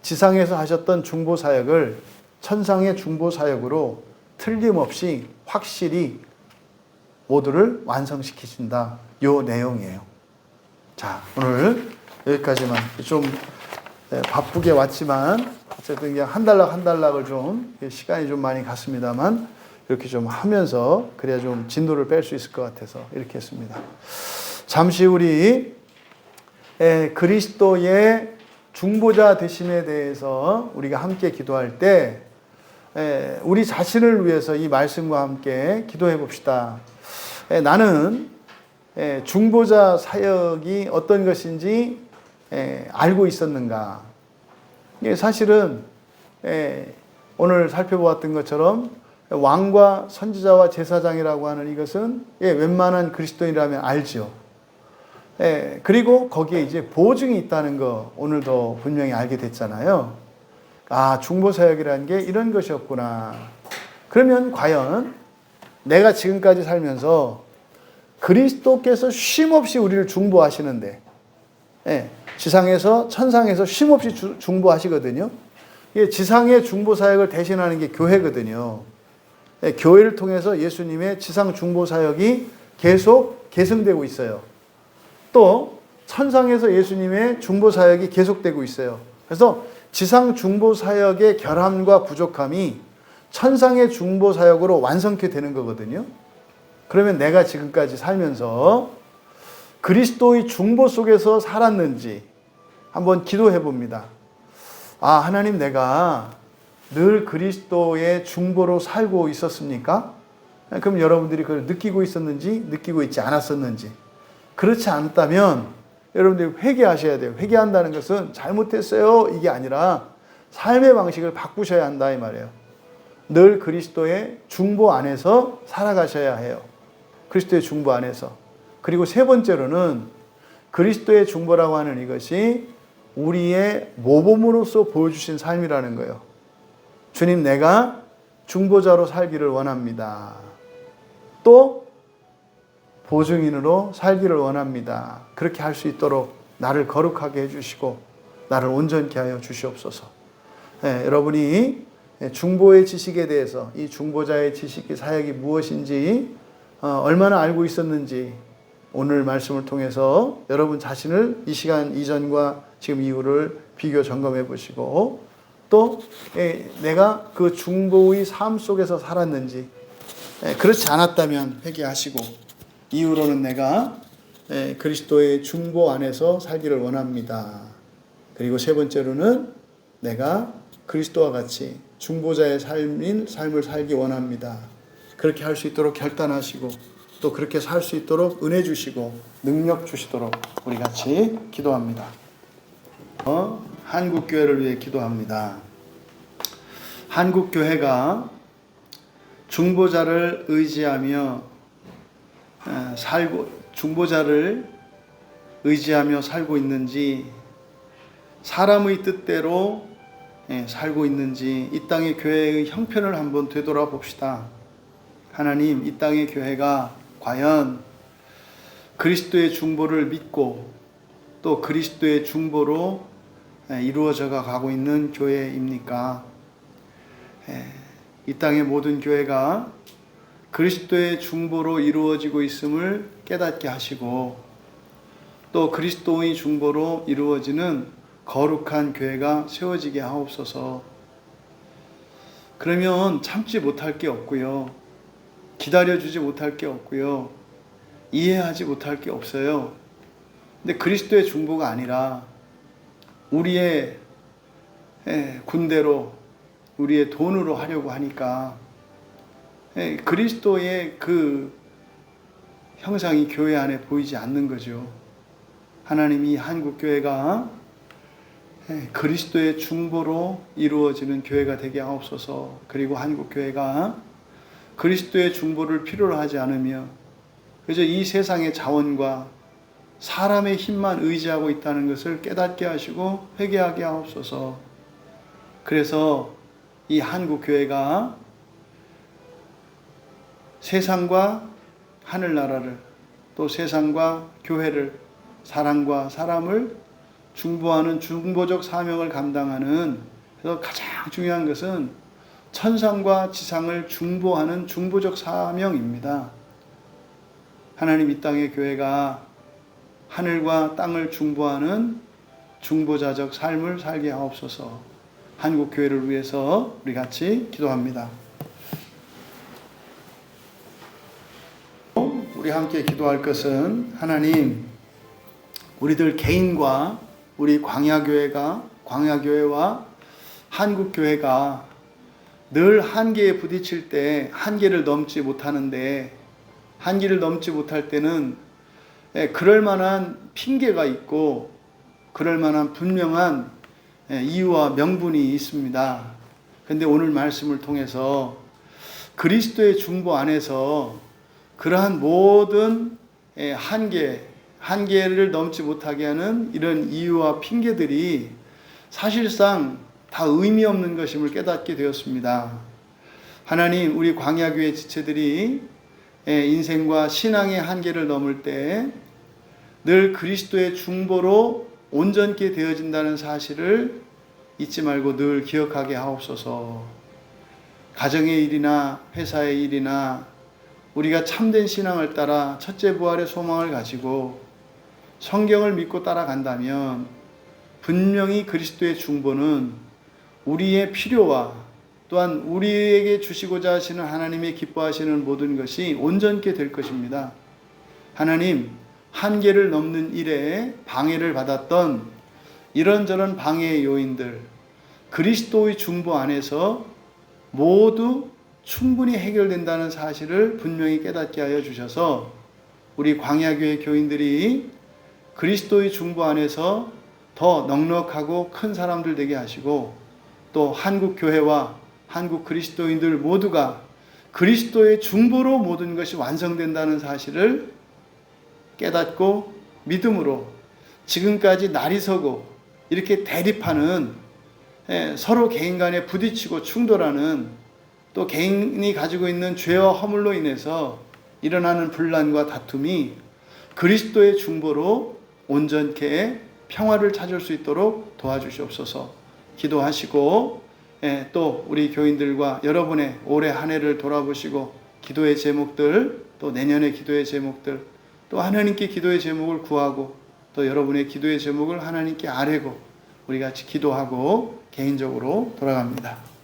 지상에서 하셨던 중보사역을 천상의 중보사역으로 틀림없이 확실히 모두를 완성시키신다. 요 내용이에요. 자, 오늘 여기까지만. 좀 바쁘게 왔지만 어쨌든 그냥 한 단락을 좀 시간이 좀 많이 갔습니다만 이렇게 좀 하면서 그래야 좀 진도를 뺄 수 있을 것 같아서 이렇게 했습니다. 잠시 우리 그리스도의 중보자 되심에 대해서 우리가 함께 기도할 때 우리 자신을 위해서 이 말씀과 함께 기도해 봅시다. 나는 중보자 사역이 어떤 것인지 알고 있었는가? 사실은 오늘 살펴보았던 것처럼 왕과 선지자와 제사장이라고 하는 이것은 웬만한 그리스도인이라면 알죠. 그리고 거기에 이제 보증이 있다는 거 오늘도 분명히 알게 됐잖아요. 아, 중보사역이라는 게 이런 것이었구나. 그러면 과연 내가 지금까지 살면서 그리스도께서 쉼없이 우리를 중보하시는데, 지상에서 천상에서 쉼없이 중보하시거든요. 지상의 중보사역을 대신하는 게 교회거든요. 교회를 통해서 예수님의 지상 중보사역이 계속 계승되고 있어요. 또 천상에서 예수님의 중보사역이 계속되고 있어요. 그래서 지상 중보사역의 결함과 부족함이 천상의 중보사역으로 완성케 되는 거거든요. 그러면 내가 지금까지 살면서 그리스도의 중보 속에서 살았는지 한번 기도해 봅니다. 아, 하나님, 내가 늘 그리스도의 중보로 살고 있었습니까? 그럼 여러분들이 그걸 느끼고 있었는지 느끼고 있지 않았었는지, 그렇지 않다면 여러분들이 회개하셔야 돼요. 회개한다는 것은 잘못했어요 이게 아니라 삶의 방식을 바꾸셔야 한다 이 말이에요. 늘 그리스도의 중보 안에서 살아가셔야 해요. 그리스도의 중보 안에서. 그리고 세 번째로는 그리스도의 중보라고 하는 이것이 우리의 모범으로서 보여주신 삶이라는 거예요. 주님, 내가 중보자로 살기를 원합니다. 또 보증인으로 살기를 원합니다. 그렇게 할 수 있도록 나를 거룩하게 해주시고 나를 온전케 하여 주시옵소서. 여러분이 중보의 지식에 대해서, 이 중보자의 지식이 사역이 무엇인지 얼마나 알고 있었는지 오늘 말씀을 통해서 여러분 자신을 이 시간 이전과 지금 이후를 비교 점검해 보시고, 또 내가 그 중보의 삶 속에서 살았는지, 그렇지 않았다면 회개하시고, 이후로는 내가 그리스도의 중보 안에서 살기를 원합니다. 그리고 세 번째로는 내가 그리스도와 같이 중보자의 삶을 살기 원합니다. 그렇게 할 수 있도록 결단하시고, 또 그렇게 살 수 있도록 은혜 주시고 능력 주시도록 우리 같이 기도합니다. 한국교회를 위해 기도합니다. 한국교회가 중보자를 의지하며 살고 있는지, 사람의 뜻대로 살고 있는지, 이 땅의 교회의 형편을 한번 되돌아봅시다. 하나님, 이 땅의 교회가 과연 그리스도의 중보를 믿고 또 그리스도의 중보로 이루어져 가고 있는 교회입니까? 이 땅의 모든 교회가 그리스도의 중보로 이루어지고 있음을 깨닫게 하시고, 또 그리스도의 중보로 이루어지는 거룩한 교회가 세워지게 하옵소서. 그러면 참지 못할 게 없고요, 기다려주지 못할 게 없고요, 이해하지 못할 게 없어요. 근데 그리스도의 중보가 아니라 우리의 군대로, 우리의 돈으로 하려고 하니까 그리스도의 그 형상이 교회 안에 보이지 않는 거죠. 하나님이 한국교회가 그리스도의 중보로 이루어지는 교회가 되게 하옵소서. 그리고 한국교회가 그리스도의 중보를 필요로 하지 않으며 그저 이 세상의 자원과 사람의 힘만 의지하고 있다는 것을 깨닫게 하시고 회개하게 하옵소서. 그래서 이 한국교회가 세상과 하늘나라를, 또 세상과 교회를, 사람과 사람을 중보하는 중보적 사명을 감당하는, 그래서 가장 중요한 것은 천상과 지상을 중보하는 중보적 사명입니다. 하나님, 이 땅의 교회가 하늘과 땅을 중보하는 중보자적 삶을 살게 하옵소서. 한국교회를 위해서 우리 같이 기도합니다. 우리 함께 기도할 것은, 하나님, 우리들 개인과 우리 광야교회와 한국교회가 늘 한계에 부딪힐 때 한계를 넘지 못하는데, 한계를 넘지 못할 때는 그럴 만한 핑계가 있고 그럴 만한 분명한 이유와 명분이 있습니다. 그런데 오늘 말씀을 통해서 그리스도의 중보 안에서 그러한 모든 한계를 넘지 못하게 하는 이런 이유와 핑계들이 사실상 다 의미 없는 것임을 깨닫게 되었습니다. 하나님, 우리 광야교회 지체들이 인생과 신앙의 한계를 넘을 때 늘 그리스도의 중보로 온전케 되어진다는 사실을 잊지 말고 늘 기억하게 하옵소서. 가정의 일이나 회사의 일이나 우리가 참된 신앙을 따라 첫째 부활의 소망을 가지고 성경을 믿고 따라간다면 분명히 그리스도의 중보는 우리의 필요와 또한 우리에게 주시고자 하시는 하나님의 기뻐하시는 모든 것이 온전케 될 것입니다. 하나님, 한계를 넘는 일에 방해를 받았던 이런저런 방해의 요인들, 그리스도의 중보 안에서 모두 충분히 해결된다는 사실을 분명히 깨닫게 하여 주셔서 우리 광야교회 교인들이 그리스도의 중보 안에서 더 넉넉하고 큰 사람들 되게 하시고, 또 한국교회와 한국 그리스도인들 모두가 그리스도의 중보로 모든 것이 완성된다는 사실을 깨닫고 믿음으로 지금까지 날이 서고 이렇게 대립하는, 서로 개인 간에 부딪히고 충돌하는, 또 개인이 가지고 있는 죄와 허물로 인해서 일어나는 분란과 다툼이 그리스도의 중보로 온전케 평화를 찾을 수 있도록 도와주시옵소서. 기도하시고 또 우리 교인들과 여러분의 올해 한 해를 돌아보시고 기도의 제목들, 또 내년의 기도의 제목들, 또 하나님께 기도의 제목을 구하고 또 여러분의 기도의 제목을 하나님께 아뢰고 우리 같이 기도하고 개인적으로 돌아갑니다.